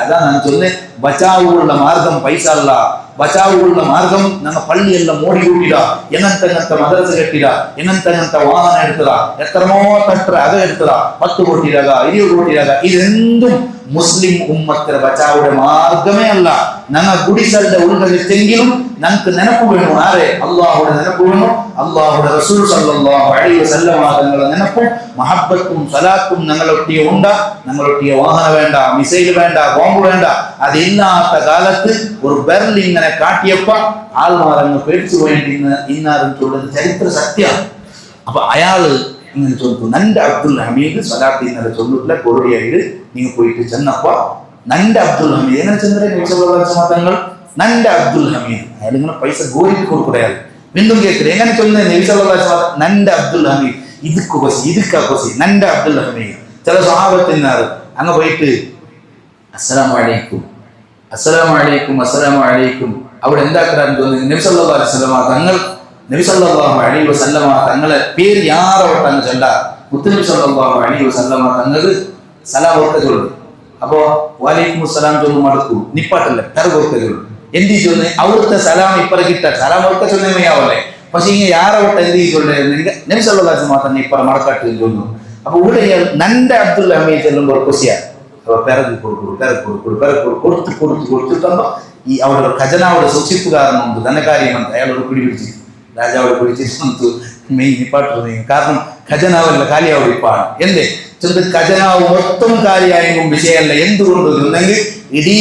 അതാ ഞാൻ ചൊല്ലുന്നത്. ബച്ചാവുകളുടെ മാർഗം പൈസ അല്ല, ബച്ചാവുകളുടെ മാർഗം ഞങ്ങൾ പള്ളിയെല്ലാം മോടി കൂട്ടിട, എങ്ങനത്തെ മദ്രസ കെട്ടിട, എങ്ങനത്തെ വാഹനം എടുത്തത, എത്രമോ തട്ട അത് എടുത്തത, 10 കോടി രക 20 കോടി രക. ഇതെന്തും മുസ്ലിം ഉമ്മത്തിന് ബച്ചാവുടെ മാർഗമേ അല്ല. ഞങ്ങൾ ഗുഡിസലിന്റെ ഉൾക്കെങ്കിലും ഞങ്ങൾക്ക് നെനപ്പ് വേണം. ആരെ? അള്ളാഹുടെ നെനപ്പ് വേണം. അള്ളാഹുടെ റസൂൽ സല്ലല്ലാഹു അലൈഹി വസല്ലം തങ്ങളുടെ നെനപ്പും മഹബത്തും സലാത്തും ഞങ്ങളൊട്ടിയ ഉണ്ട. ഞങ്ങളൊട്ടിയ വാഹനം വേണ്ട, മിസൈൽ വേണ്ട, ബോംബ് വേണ്ട. അതില്ലാത്ത കാലത്ത് ഒരു ബെർൽ ഇങ്ങനെ കാട്ടിയപ്പ ആൾമാരങ്ങ് പേടിച്ചു പോയിട്ട് ഇന്നാരും ചൊല്ലുന്ന ചരിത്ര സത്യമാണ്. അപ്പൊ അയാള് ഇങ്ങനെ ചൊല്ലു, നന്റെ അബ്ദുൽ ഹമീദ് സ്വലാത്ത് ഇന്നലെ ചൊല്ലിട്ടില്ല കൊറിയായിട്ട് നിങ്ങൾ പോയിട്ട് ചെന്നപ്പ നന്റെ അബ്ദുൽ ഹമീദ് എങ്ങനെ ചെന്നേ തങ്ങൾ നന്റെ അബ്ദുൽ ഹമീദ്. അയാൾ ഇങ്ങനെ പൈസ ഗോരിക്ക് കൊടുക്കുകയാണ്. വീണ്ടും കേൾക്കരുത് എങ്ങനെ ചൊല്ലുന്നത് നബി സല്ലല്ലാഹു അലൈഹി വസല്ലം നന്റെ അബ്ദുൽ ഹമീദ് ഇതുക്ക് കൊസി ഇതുക്കാ കൊസി നന്റെ അബ്ദുൽ ഹമീദ്. ചില സ്വഹാബത്തിനാറ് അങ്ങ് പോയിട്ട് അസ്സലാമു അലൈക്കും അസ്സലാമു അലൈക്കും അസ്സലാമു അലൈക്കും. അവിടെ എന്താക്കാന്ന് തോന്നുന്നു നബി സല്ലല്ലാഹു അലൈഹി വസല്ലം തങ്ങൾ നബി സല്ലല്ലാഹു അലൈഹി വസല്ലം തങ്ങളെ പേര് യാറോട്ടാണ് ചൊല്ല. മുത്തുനബി സല്ലല്ലാഹു അലൈഹി വസല്ലം തങ്ങൾ സലാം ഓർക്ക ചൊല്ലും. അപ്പോ വലൈക്കും അസ്സലാം ചൊല്ലും മടക്കൂ നിപ്പാട്ടല്ലേ കറുകൊക്കെ ചൊല്ലും. എന്തി ചൊന്ന് അവിടുത്തെ സലാം ഇപ്പറ കിട്ട സലാം ഓർക്ക ചൊല്ലുമയാവല്ലേ. പക്ഷെ ഇങ്ങനെ യാറോട്ട എന്തി ചൊല്ലുക നബി സല്ലല്ലാഹു അലൈഹി വസല്ലം തന്നെ ഇപ്പറ മടക്കാട്ട് ചൊല്ലും. അപ്പൊ ഇവിടെ നന്റെ അബ്ദുൽ ഹമീദ് ചെല്ലുമ്പോൾ കൊസിയാണ്. അപ്പൊ പിറകു കൊടുത്തിട്ടുമ്പോ ഈ അവിടെ ഖജനാവിടെ സൂക്ഷിപ്പുകാരനുണ്ട് ധനകാര്യമുണ്ട്. അയാൾ ഒരു പിടി പിടിച്ചിട്ട് രാജാവിടെ പിടിച്ചിട്ട് മെയ് നിപ്പാട്ട്. കാരണം ഖജനാവല്ല കാലിയാവുടെ ഇപ്പാണ്. എന്തേ ചെന്ന് ഖജനാവ് മൊത്തം കാര്യമായെങ്കിലും വിഷയമല്ല. എന്തുകൊണ്ട് എന്നെങ്കിൽ ഇടീ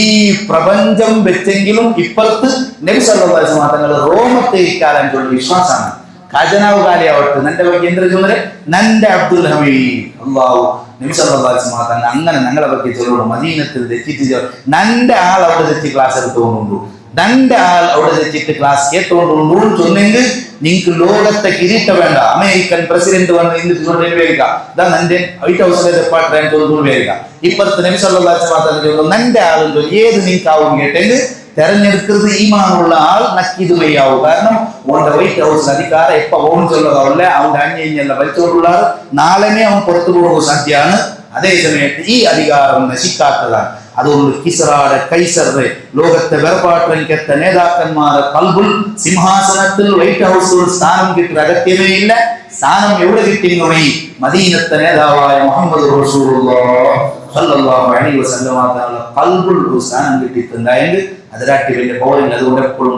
പ്രപഞ്ചം വെച്ചെങ്കിലും ഇപ്പുറത്ത് നബി സല്ലല്ലാഹു അലൈഹി വസല്ലം തങ്ങൾ റോമത്തെ ഇക്കാലം ചൊല്ല വിശ്വാസമാണ്. ഖജനാവ് കാലിയാവട്ടെ നന്റെ കേന്ദ്ര ചുമതല നന്റെ അബ്ദുൽ ഹമീദ്. അള്ളാഹു നബി സല്ലല്ലാഹു അലൈഹി വസല്ലം തങ്ങൾ അങ്ങനെ ഞങ്ങളെ ಬಗ್ಗೆ ചൊല്ലുള്ളൂ. മദീനത്തിൽ തെറ്റിട്ട് നന്റെ ആൾ അവിടെ തെറ്റി ക്ലാസ് എടുത്തുകൊണ്ടുണ്ടു, നന്റെ ആൾ അവിടെ തെറ്റിട്ട് ക്ലാസ് കേട്ടുകൊണ്ടുണ്ടു ചൊന്നെങ്കിൽ നിങ്ങൾക്ക് ലോകത്തെ കിരീട്ട വേണ്ട. അമേരിക്കൻ പ്രസിഡന്റ് വന്ന് ഇന്നിട്ട് വേദിക്കാം ഇതാ നന്റെ വൈറ്റ് ഹൗസിലെ ഡെപ്പാർട്ട്മെന്റ് തോന്നുന്നു വേദിക്കാം. ഇപ്പുറത്ത് നബി സല്ലല്ലാഹു അലൈഹി വസല്ലം ചൊല്ലും നന്റെ ആളും ചൊല്ലും ഏത് നിങ്ങൾക്കാവും കേട്ടെങ്കിൽ തെരഞ്ഞെടുക്കുന്നത് ഈമാനുള്ള ആൾ നക്കിതുമയാവും. കാരണം അവന്റെ വൈറ്റ് ഹൗസിൽ അധികാരം എപ്പ ഓൺ ചൊല്ലതാവില്ല. അവന്റെ അന്യല്ല വലിച്ചോണ്ടുള്ള ആൾ നാളെ അവൻ പുറത്തു പോകുന്ന സാധ്യമാണ്. അതേ സമയത്ത് ഈ അധികാരം നശിക്കാത്തതാണ്. അതുകൊണ്ട് കിസ്റാടെ കൈസറുടെ ലോകത്തെ വേർപാട്ടിലെത്ത നേതാക്കന്മാരെ കൽബുൽ സിംഹാസനത്തിൽ വൈറ്റ് ഹൗസിൽ സ്ഥാനം കിട്ടുന്ന അഗത്യമേ ഇല്ല. സ്ഥാനം എവിടെ കിട്ടിയെന്ന് മദീനത്തെ നേതാവായ മുഹമ്മദ് റസൂലുള്ളാഹി സല്ലല്ലാഹു അലൈഹി വസല്ലം തങ്ങളുടെ കൽബുൽ സ്ഥാനം കിട്ടിയിട്ടുണ്ടായെങ്കിൽ അതിലാട്ടി വലിയ പൗരൻ. അതുകൊണ്ട് എപ്പോഴും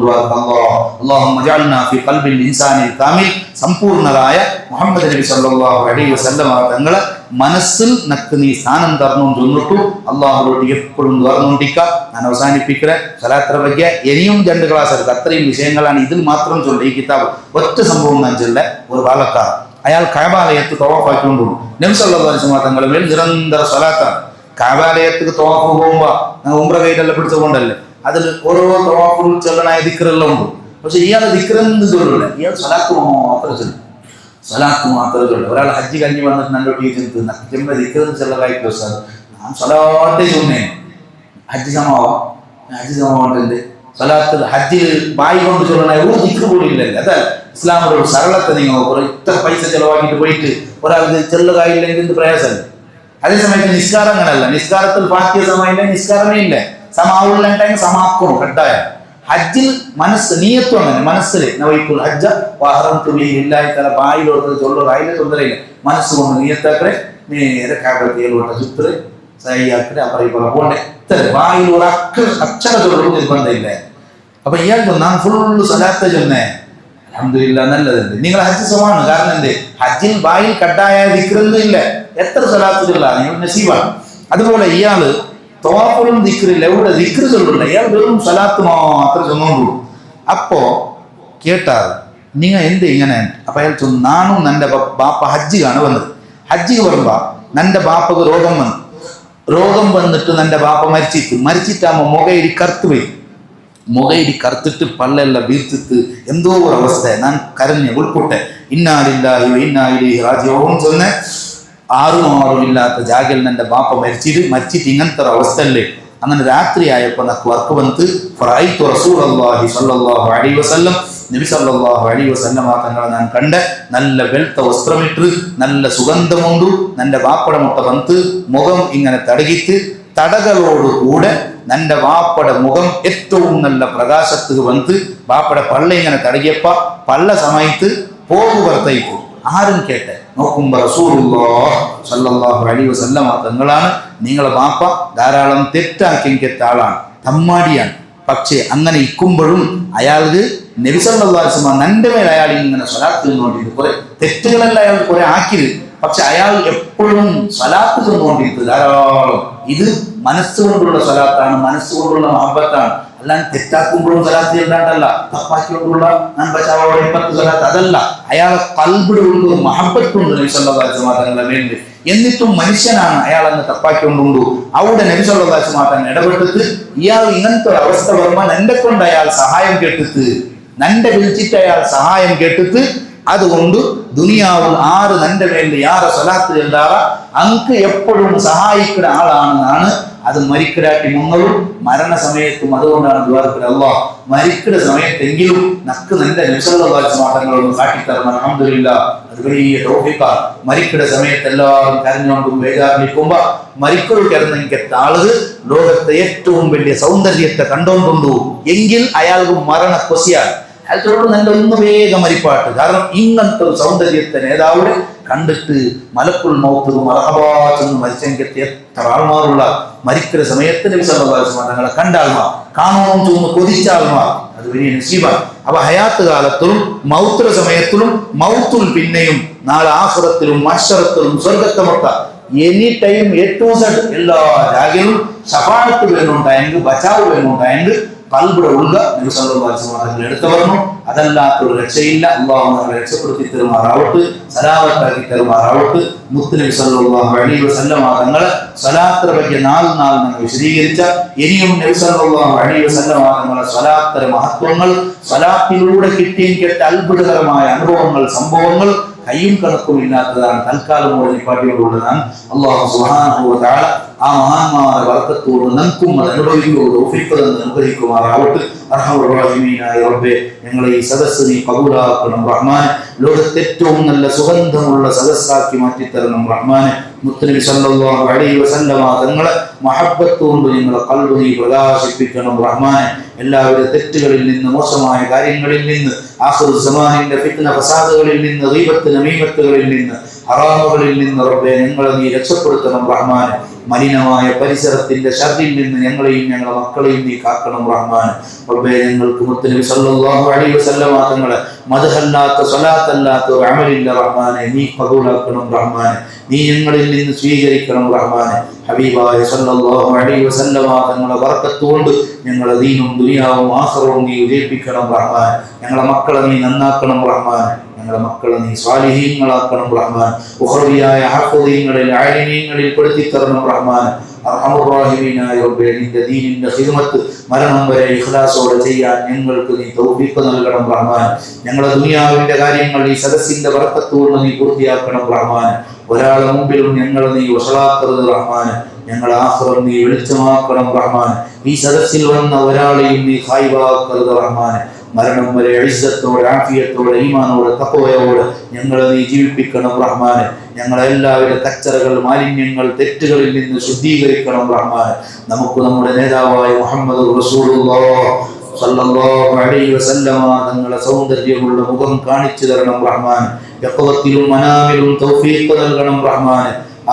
അല്ലാഹുമ്മ ജഅൽനാ ഫീ ഖൽബിൽ ഇൻസാനിൽ കാമിൽ സമ്പൂർണ്ണരായ മുഹമ്മദ് നബി സല്ലല്ലാഹു അലൈഹി വസല്ലം തങ്ങളെ മനസ്സിൽ നക്ക് നീ സ്ഥാനം തരണം ചൊന്നിട്ടു അള്ളാഹുരോട് എപ്പോഴും തുറന്നുകൊണ്ടിരിക്കുക. ഞാൻ അവസാനിപ്പിക്കണേ. സ്വലാത്തിനെ പറ്റിയ ഇനിയും 2 ക്ലാസ് എടുക്കുക. അത്രയും വിഷയങ്ങളാണ് ഇതിൽ മാത്രം ചൊല്ല. ഈ കിതാബ് ഒറ്റ സംഭവം ഞാൻ ചൊല്ല. ഒരു പാലക്കാരൻ അയാൾ കഅബാലയത്ത് തവാഫാക്കിക്കൊണ്ടു. നബി സല്ലല്ലാഹു അലൈഹി വസല്ലം തങ്ങളുടെ മേൽ നിരന്തര സ്വലാത്താണ്. കഅബാലയത്ത് തവാഫ് പോകുമ്പോ ഉംറ കൈയിലെല്ലാം പിടിച്ചുകൊണ്ടല്ലേ അതിൽ ഓരോ തവാഫും ചൊല്ലണായ ദിക്റെല്ലാം ഉണ്ട്. പക്ഷെ ഇയാൾ ദിക്റെന്ന് ചൊല്ലില്ല, ഇയാൾ സ്വലാത്ത് മാത്രം ചൊല്ലും. സ്വലാത്ത് മാത്രമേ ചൊല്ലും. ഒരാൾ ഹജ്ജ് കഴിഞ്ഞ് വന്നിട്ട് നല്ലൊരു ടീച്ചർ നക്കിന്റെ ദിക്റെന്ന് ചെല്ലലായിട്ട് സാർ ഞാൻ സ്വലാത്തേ ചൊന്നേ ഹജ്ജ് സമാവാണ്ട് സ്വലാത്ത് ഹജ്ജ് ബായി കൊണ്ട് ചൊല്ലണ ഒരു ദിക്റ് പോലും ഇല്ലല്ലേ. അതാ ഇസ്ലാമിന്റെ ഒരു സരളത്തെ. നിങ്ങൾ ഇത്ര പൈസ ചെലവാക്കിയിട്ട് പോയിട്ട് ഒരാൾക്ക് ചെല്ലുകയില്ലെങ്കിൽ എന്ത് പ്രയാസമല്ലേ. അതേസമയത്ത് നിസ്കാരം അങ്ങനല്ല. നിസ്കാരത്തിൽ ഫാത്തിഹ സമയമില്ല, നിസ്കാരമേ ഇല്ല. സമാവുള്ള ടൈം സമാക്കണം കട്ടായ. ഹജ്ജിൽ മനസ്സ് നീയത്വം അങ്ങനെ മനസ്സിൽ നവൈത്തുൽ ഹജ്ജ വഹറംതു ബിഹി ലില്ലാഹി തആല ബായിലോട്ട് ചൊല്ലുകയില്ല, തൊന്തരയില്ല. മനസ്സുകൊണ്ട് നീയത്താക്കറെ നേരെ കഅബയിലോട്ട് ചുത്ര സയ്യാക്കറെ അപ്പറ പോണ്ടേ. ഇത്ര ബായിൽ ഒരു അക്ഷര ചൊല്ലുന്നത് നിർബന്ധമില്ല. അപ്പൊ ഇയാൾ ഞാൻ ഫുള്ള് സ്വലാത്ത് ചൊന്നേ അൽഹംദുലില്ലാഹ് നല്ലതുണ്ട്. നിങ്ങൾ ഹജ്ജ് സമാണ്. കാരണം എന്ത് ഹജ്ജിൽ ബായിൽ കട്ടായ ദിക്റൊന്നും ഇല്ല. എത്ര സ്വലാത്ത് ചൊല്ലാണ് നിങ്ങൾ നസീബാണ്. അതുപോലെ ഇയാള് തവാഫുലും ദിക്റില്ല, എവിടെ ദിക്റ് ചൊല്ലില്ല, ഇയാൾ വെറും സ്വലാത്ത് മാത്രം ചൊന്നോണ്ടു. അപ്പോ കേട്ടാൽ നിങ്ങൾ എന്ത് ഇങ്ങനെ? അപ്പൊ അയാൾ ചൊന്നു നാനും എൻ്റെ ബാപ്പ ഹജ്ജിലാണ് വന്നത്. ഹജ്ജിക്ക് വരുമ്പോ എൻ്റെ ബാപ്പക്ക് രോഗം വന്നിട്ട് എൻ്റെ ബാപ്പ മരിച്ചിട്ടാകുമ്പോ മുഖയിടി കറുത്ത് പോയി. മുഖയിടി കറുത്തിട്ട് പള്ളെല്ലാം വീർത്തിട്ട് എന്തോ ഒരു അവസ്ഥ. ഞാൻ കരഞ്ഞ് ഉൾപ്പെട്ടെ ഇന്നാ ലില്ലാഹി വ ഇന്നാ ഇലൈഹി റാജിഊൻ ചൊന്നെ. ആറും ഇല്ലാത്ത ജാഗയിൽ എൻ്റെ ബാപ്പ മരിച്ചിട്ട് ഇങ്ങനത്തെ ഒരു അവസ്ഥ അല്ലേ. അങ്ങനെ രാത്രി ആയപ്പോൾ നക്ക് വർക്ക് വന്നിട്ട് ഫറഅയ്തു റസൂലുള്ളാഹി സ്വല്ലല്ലാഹു അലൈഹി വസല്ലം നബി സല്ലല്ലാഹു അലൈഹി വസല്ലം തങ്ങളെ ഞാൻ കണ്ട് നല്ല വെളുത്ത വസ്ത്രമിട്ട് നല്ല സുഗന്ധമുണ്ട്. എൻ്റെ ബാപ്പയുടെ മുട്ട വന്ന് മുഖം ഇങ്ങനെ തടകിട്ട് തടകളോട് കൂടെ എൻ്റെ ബാപ്പയുടെ മുഖം ഏറ്റവും നല്ല പ്രകാശത്തിൽ വന്ന് ബാപ്പയുടെ പള്ള ഇങ്ങനെ തടകിയപ്പ പള്ള സമയത്ത് പോകു പുറത്തേക്ക് ആരും കേട്ടെ നോക്കുമ്പോ റസൂലുള്ളാഹി സ്വല്ലല്ലാഹു അലൈഹി വസല്ലം തങ്ങളാണ്. നിങ്ങളെ ബാപ്പ ധാരാളം തെറ്റാക്കിയ ആളാണ്, തമ്മാടിയാണ്. പക്ഷെ അങ്ങനെ ഇരിക്കുമ്പോഴും അയാൾക്ക് നബി സല്ലല്ലാഹു അലൈഹി വസല്ലം എൻ്റെ മേൽ അയാൾ ഇങ്ങനെ സ്വലാത്ത് ചെന്നുകൊണ്ടിരുന്നു. കുറെ തെറ്റുകളെല്ലാം അയാൾ കുറെ ആക്കിയത്. പക്ഷെ അയാൾ എപ്പോഴും സ്വലാത്ത് ചെന്നുകൊണ്ടിരുന്നത് ധാരാളം. ഇത് മനസ്സുകൊണ്ടുള്ള സ്വലാത്താണ്, മനസ്സുകൊണ്ടുള്ള മഹബത്താണ്. അല്ലാണ്ട് തെറ്റാക്കുമ്പോഴും സ്വലാത്ത് ചെല്ലാണ്ടല്ല, തപ്പാക്കിക്കൊണ്ടുള്ള ഞാൻ ബച്ചാവോടെ ഇപ്പത്തെ സ്വലാത്ത് അതല്ല. അയാളെ കൽബിലുള്ള മഹബത്തുണ്ട് നബി സല്ലല്ലാഹു അലൈഹി വസല്ലം തങ്ങളുടെ മേലിൽ. എന്നിട്ടും മനുഷ്യനാണ് അയാളെന്ന് തപ്പാക്കിക്കൊണ്ടുണ്ടു. അവിടെ നബി സല്ലല്ലാഹു അലൈഹി വസല്ലം തങ്ങൾ ഇടപെട്ടിട്ട് ഇയാൾ ഇങ്ങനത്തെ ഒരു അവസ്ഥ വരുമ്പോൾ എന്നെ കൊണ്ട് അയാൾ സഹായം കേട്ടിട്ട് നന്റെ വിളിച്ചിട്ട് അയാൾ സഹായം കേട്ടിട്ട് അതുകൊണ്ട് ദുനിയാവിൽ ആറ് നന്റെ മേലിൽ യാറെ സ്വലാത്ത് ചെല്ലാറ അങ്ക് എപ്പോഴും സഹായിക്കുന്ന ആളാണെന്നാണ്. അത് മരിക്കരാട്ടി മുങ്ങളും മരണസമയത്തും അതുകൊണ്ടാണ് ദ്വാരത്തിൽ അല്ലാഹ് മരിക്കുന്ന സമയത്തെങ്കിലും നക്ക് നിന്റെ നിസർഗങ്ങളൊന്നും കാട്ടിത്തരണം. അൽഹംദുലില്ലാഹ് അത് വലിയ തൗഫീഖാണ്. മരിക്കുന്ന സമയത്ത് എല്ലാവരും കരഞ്ഞുകൊണ്ടും ബേജാറിലിരിക്കുമ്പോ മരിക്കൊരു കിടന്നെങ്കിൽ ആളുകൾ ലോകത്തെ ഏറ്റവും വലിയ സൗന്ദര്യത്തെ കണ്ടോണ്ടുണ്ടു എങ്കിൽ അയാൾക്ക് മരണ കൊസിയാണ്. അയാളോട് നല്ല ഒന്ന് വേഗം മരിപ്പാട്ട്. കാരണം ഇങ്ങനത്തെ ഒരു സൗന്ദര്യത്തെ നേതാവിടെ കണ്ടിട്ട് മലക്കുൽ മൗത്ത് മർഹബാ ചെന്ന് മരിച്ചെങ്കിൽ എത്ര ആൾമാരുള്ള മരിക്കുന്ന സമയത്ത് നബി സല്ലല്ലാഹു അലൈഹി വസല്ലം തങ്ങളെ കണ്ട ആൾമാർ, കാണണമെന്ന് തോന്നുന്നു കൊതിച്ച ആൾമാർ, അത് വലിയ നസീബാണ്. അപ്പൊ ഹയാത്ത് കാലത്തിലും മൗത്തുള്ള സമയത്തിലും മൗത്തുൽ പിന്നെയും നാളെ ആഖിറത്തിലും മഹ്ശറത്തിലും സ്വർഗ്ഗത്തമൊട്ട എനി ടൈം ഏറ്റവും എല്ലാ രാഗിലും ശഫാഅത്ത് വേണമുണ്ടായെങ്കിൽ ബച്ചാവ് വേണമുണ്ടായെങ്കിൽ കൽബിടെ ഉള്ള നബി സല്ലല്ലാഹു അലൈഹി വസല്ലം എടുത്തു പറഞ്ഞു. അതല്ലാത്തൊരു രക്ഷയില്ല. അല്ലാഹു നമ്മളെ രക്ഷപ്പെടുത്തി തരുമാറാവട്ടെ, സലാമത്താക്കി തരുമാറാവട്ടെ. മുത്തുനബി സല്ലല്ലാഹു അലൈഹി വസല്ലം തങ്ങളെ സ്വലാത്തിനെ പറ്റി നാൾ നമ്മൾ വിശദീകരിച്ച ഇനിയും നബി സല്ലല്ലാഹു അലൈഹി വസല്ലം തങ്ങളെ സ്വലാത്തിലെ മഹത്വങ്ങൾ, സ്വലാത്തിലൂടെ കിട്ടിയ അത്ഭുതകരമായ അനുഭവങ്ങൾ, സംഭവങ്ങൾ കയ്യും കണക്കും ഇല്ലാത്തതാണ്. തൽക്കാലം പാട്ടിയോടുള്ളതാണ്. അല്ലാഹു സുബ്ഹാനഹു വ തആല ആ മഹാന്മാരുടെ ബർക്കത്തോട് നമുക്കും അത് അനുഗ്രഹിക്കുമാറാവട്ടെ. അർഹമർ റഹീമീനായ റബ്ബേ, ഞങ്ങളെ ഈ സദസ്സ് നീ ഖബൂലാക്കണം റഹ്മാൻ. ലോകത്തെ ഏറ്റവും നല്ല സുഗന്ധമുള്ള സദസ്സാക്കി മാറ്റിത്തരണം റഹ്മാൻ. മുത്തുനബി സല്ലല്ലാഹു അലൈഹി വസല്ലം തങ്ങളെ മഹബ്ബത്ത് കൊണ്ട് ഞങ്ങളെ ഖൽബ് നീ പ്രകാശിപ്പിക്കണം റഹ്മാൻ. എല്ലാവരുടെ തെറ്റുകളിൽ നിന്ന്, മോശമായ കാര്യങ്ങളിൽ നിന്ന്, ആഖിർ സമാനിന്റെ ഫിത്ന ഫസാദുകളിൽ നിന്ന്, ഗീബത്ത് നമീമത്തുകളിൽ നിന്ന്, ഹറാമുകളിൽ നിന്ന് റബ്ബേ ഞങ്ങളെ നീ രക്ഷപ്പെടുത്തണം റഹ്മാൻ. മലിനമായ പരിസരത്തിന്റെ ഷർറിൽ നിന്ന് ഞങ്ങളെയും ഞങ്ങളുടെ മക്കളെയും നീ കാക്കണം റഹ്മാൻ. റബ്ബേ, ഞങ്ങൾക്ക് മുത്തനബി സല്ലല്ലാഹു അലൈഹി വസല്ലം തങ്ങളെ മദ്ഹല്ലാത്ത സ്വലാത്തല്ലാത്ത ഒരു അമലില്ല റഹ്മാനെ, നീ ഖബൂലാക്കണം റഹ്മാനെ, നീ ഞങ്ങളിൽ നിന്ന് സ്വീകരിക്കണം റഹ്മാനെ. ഹബീബായ സല്ലല്ലാഹു അലൈഹി വസല്ലം തങ്ങളുടെ ബർക്കത്ത് കൊണ്ട് ഞങ്ങളുടെ ദീനും ദുനിയാവും ആഖിറവും നീ ഉജയിപ്പിക്കണം റഹ്മാൻ. ഞങ്ങളുടെ മക്കളെ നീ നന്നാക്കണം റഹ്മാൻ, ഞങ്ങളുടെ മക്കളെ നീ സ്വാലിഹീങ്ങളാക്കണം റഹ്മാൻ. ഉഖ്റവിയായ ഹാഫിളീങ്ങളിൽ ആലിമീങ്ങളിൽ പെടുത്തി തരണം റഹ്മാൻ. അർഹമർ റഹീമീനായ റബ്ബേ, നിന്റെ ദീനിന്റെ ഖിദ്മത്ത് മരണം വരെ ഇഖ്ലാസോടെ ചെയ്യാൻ ഞങ്ങൾക്ക് നീ തൗഫീഖ് നൽകണം റഹ്മാൻ. ഞങ്ങളുടെ ദുനിയാവിന്റെ കാര്യങ്ങൾ ഈ സദസ്സിന്റെ ബർക്കത്ത് കൊണ്ട് നീ പൂർത്തിയാക്കണം റഹ്മാൻ. ഒരാളെ മുമ്പിലും ഞങ്ങളെ നീ വഷളാക്കരുത് റഹ്മാൻ. ഞങ്ങളുടെ ആഖിറം നീ വെളിച്ചമാക്കണം റഹ്മാൻ. ഈ സദസ്സിൽ വന്ന ഒരാളെയും നീ ഖായിബാക്കരുത് റഹ്മാൻ. മരണം വരെ ഇസ്സത്തോടെ ആഫിയത്തോടെ ഈമാനോടെ തഖ്വയോടെ ഞങ്ങളെ നീ ജീവിപ്പിക്കണം റഹ്മാനെ. ഞങ്ങളെ എല്ലാവരുടെ കച്ചറകൾ, മാലിന്യങ്ങൾ, തെറ്റുകളിൽ നിന്ന് ശുദ്ധീകരിക്കണം റഹ്മാനെ. നമുക്ക് നമ്മുടെ നേതാവായ മുഹമ്മദ് റസൂലുള്ളാഹി സല്ലല്ലാഹു അലൈഹി വസല്ലമ തങ്ങളുടെ സൗന്ദര്യമുള്ള മുഖം കാണിച്ചു തരണം റഹ്മാൻ. യഖ്വത്തിലും മനാമിലും തൗഫീഖ് നൽകണം റഹ്മാൻ.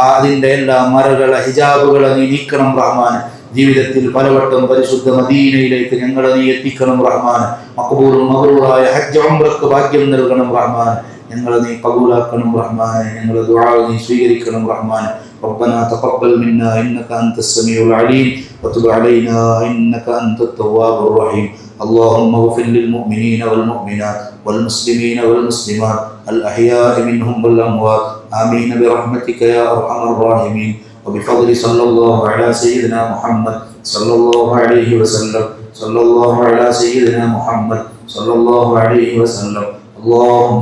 അതിന്റെ എല്ലാ മറകളെ, ഹിജാബുകളെ നീ നീക്കണം റഹ്മാൻ. ജീവിതത്തിൽ പലവട്ടം പരിശുദ്ധ മദീനയിലേക്ക് ഞങ്ങളെ നീ എത്തിക്കണം റഹ്മാൻ. മഖ്ബൂലും മബ്റൂറായ ഹജ്ജ് ഉംറക്ക് ഭാഗ്യം നൽകണം റഹ്മാൻ. ഞങ്ങളെ നീ ഖബൂലാക്കണം റഹ്മാൻ. ഞങ്ങളുടെ ദുആ നീ സ്വീകരിക്കണം റഹ്മാൻ. ربنا تقبل منا إنك أنت السميع العليم وتب علينا إنك أنت التواب الرحيم. اللهم اغفر للمؤمنين والمؤمنات والمسلمين والمسلمات الأحياء منهم والأموات آمين برحمتك يا أرحم الراحمين. وبفضل صلى الله على سيدنا محمد صلى الله عليه وسلم صلى الله على سيدنا محمد صلى الله عليه وسلم. اللهم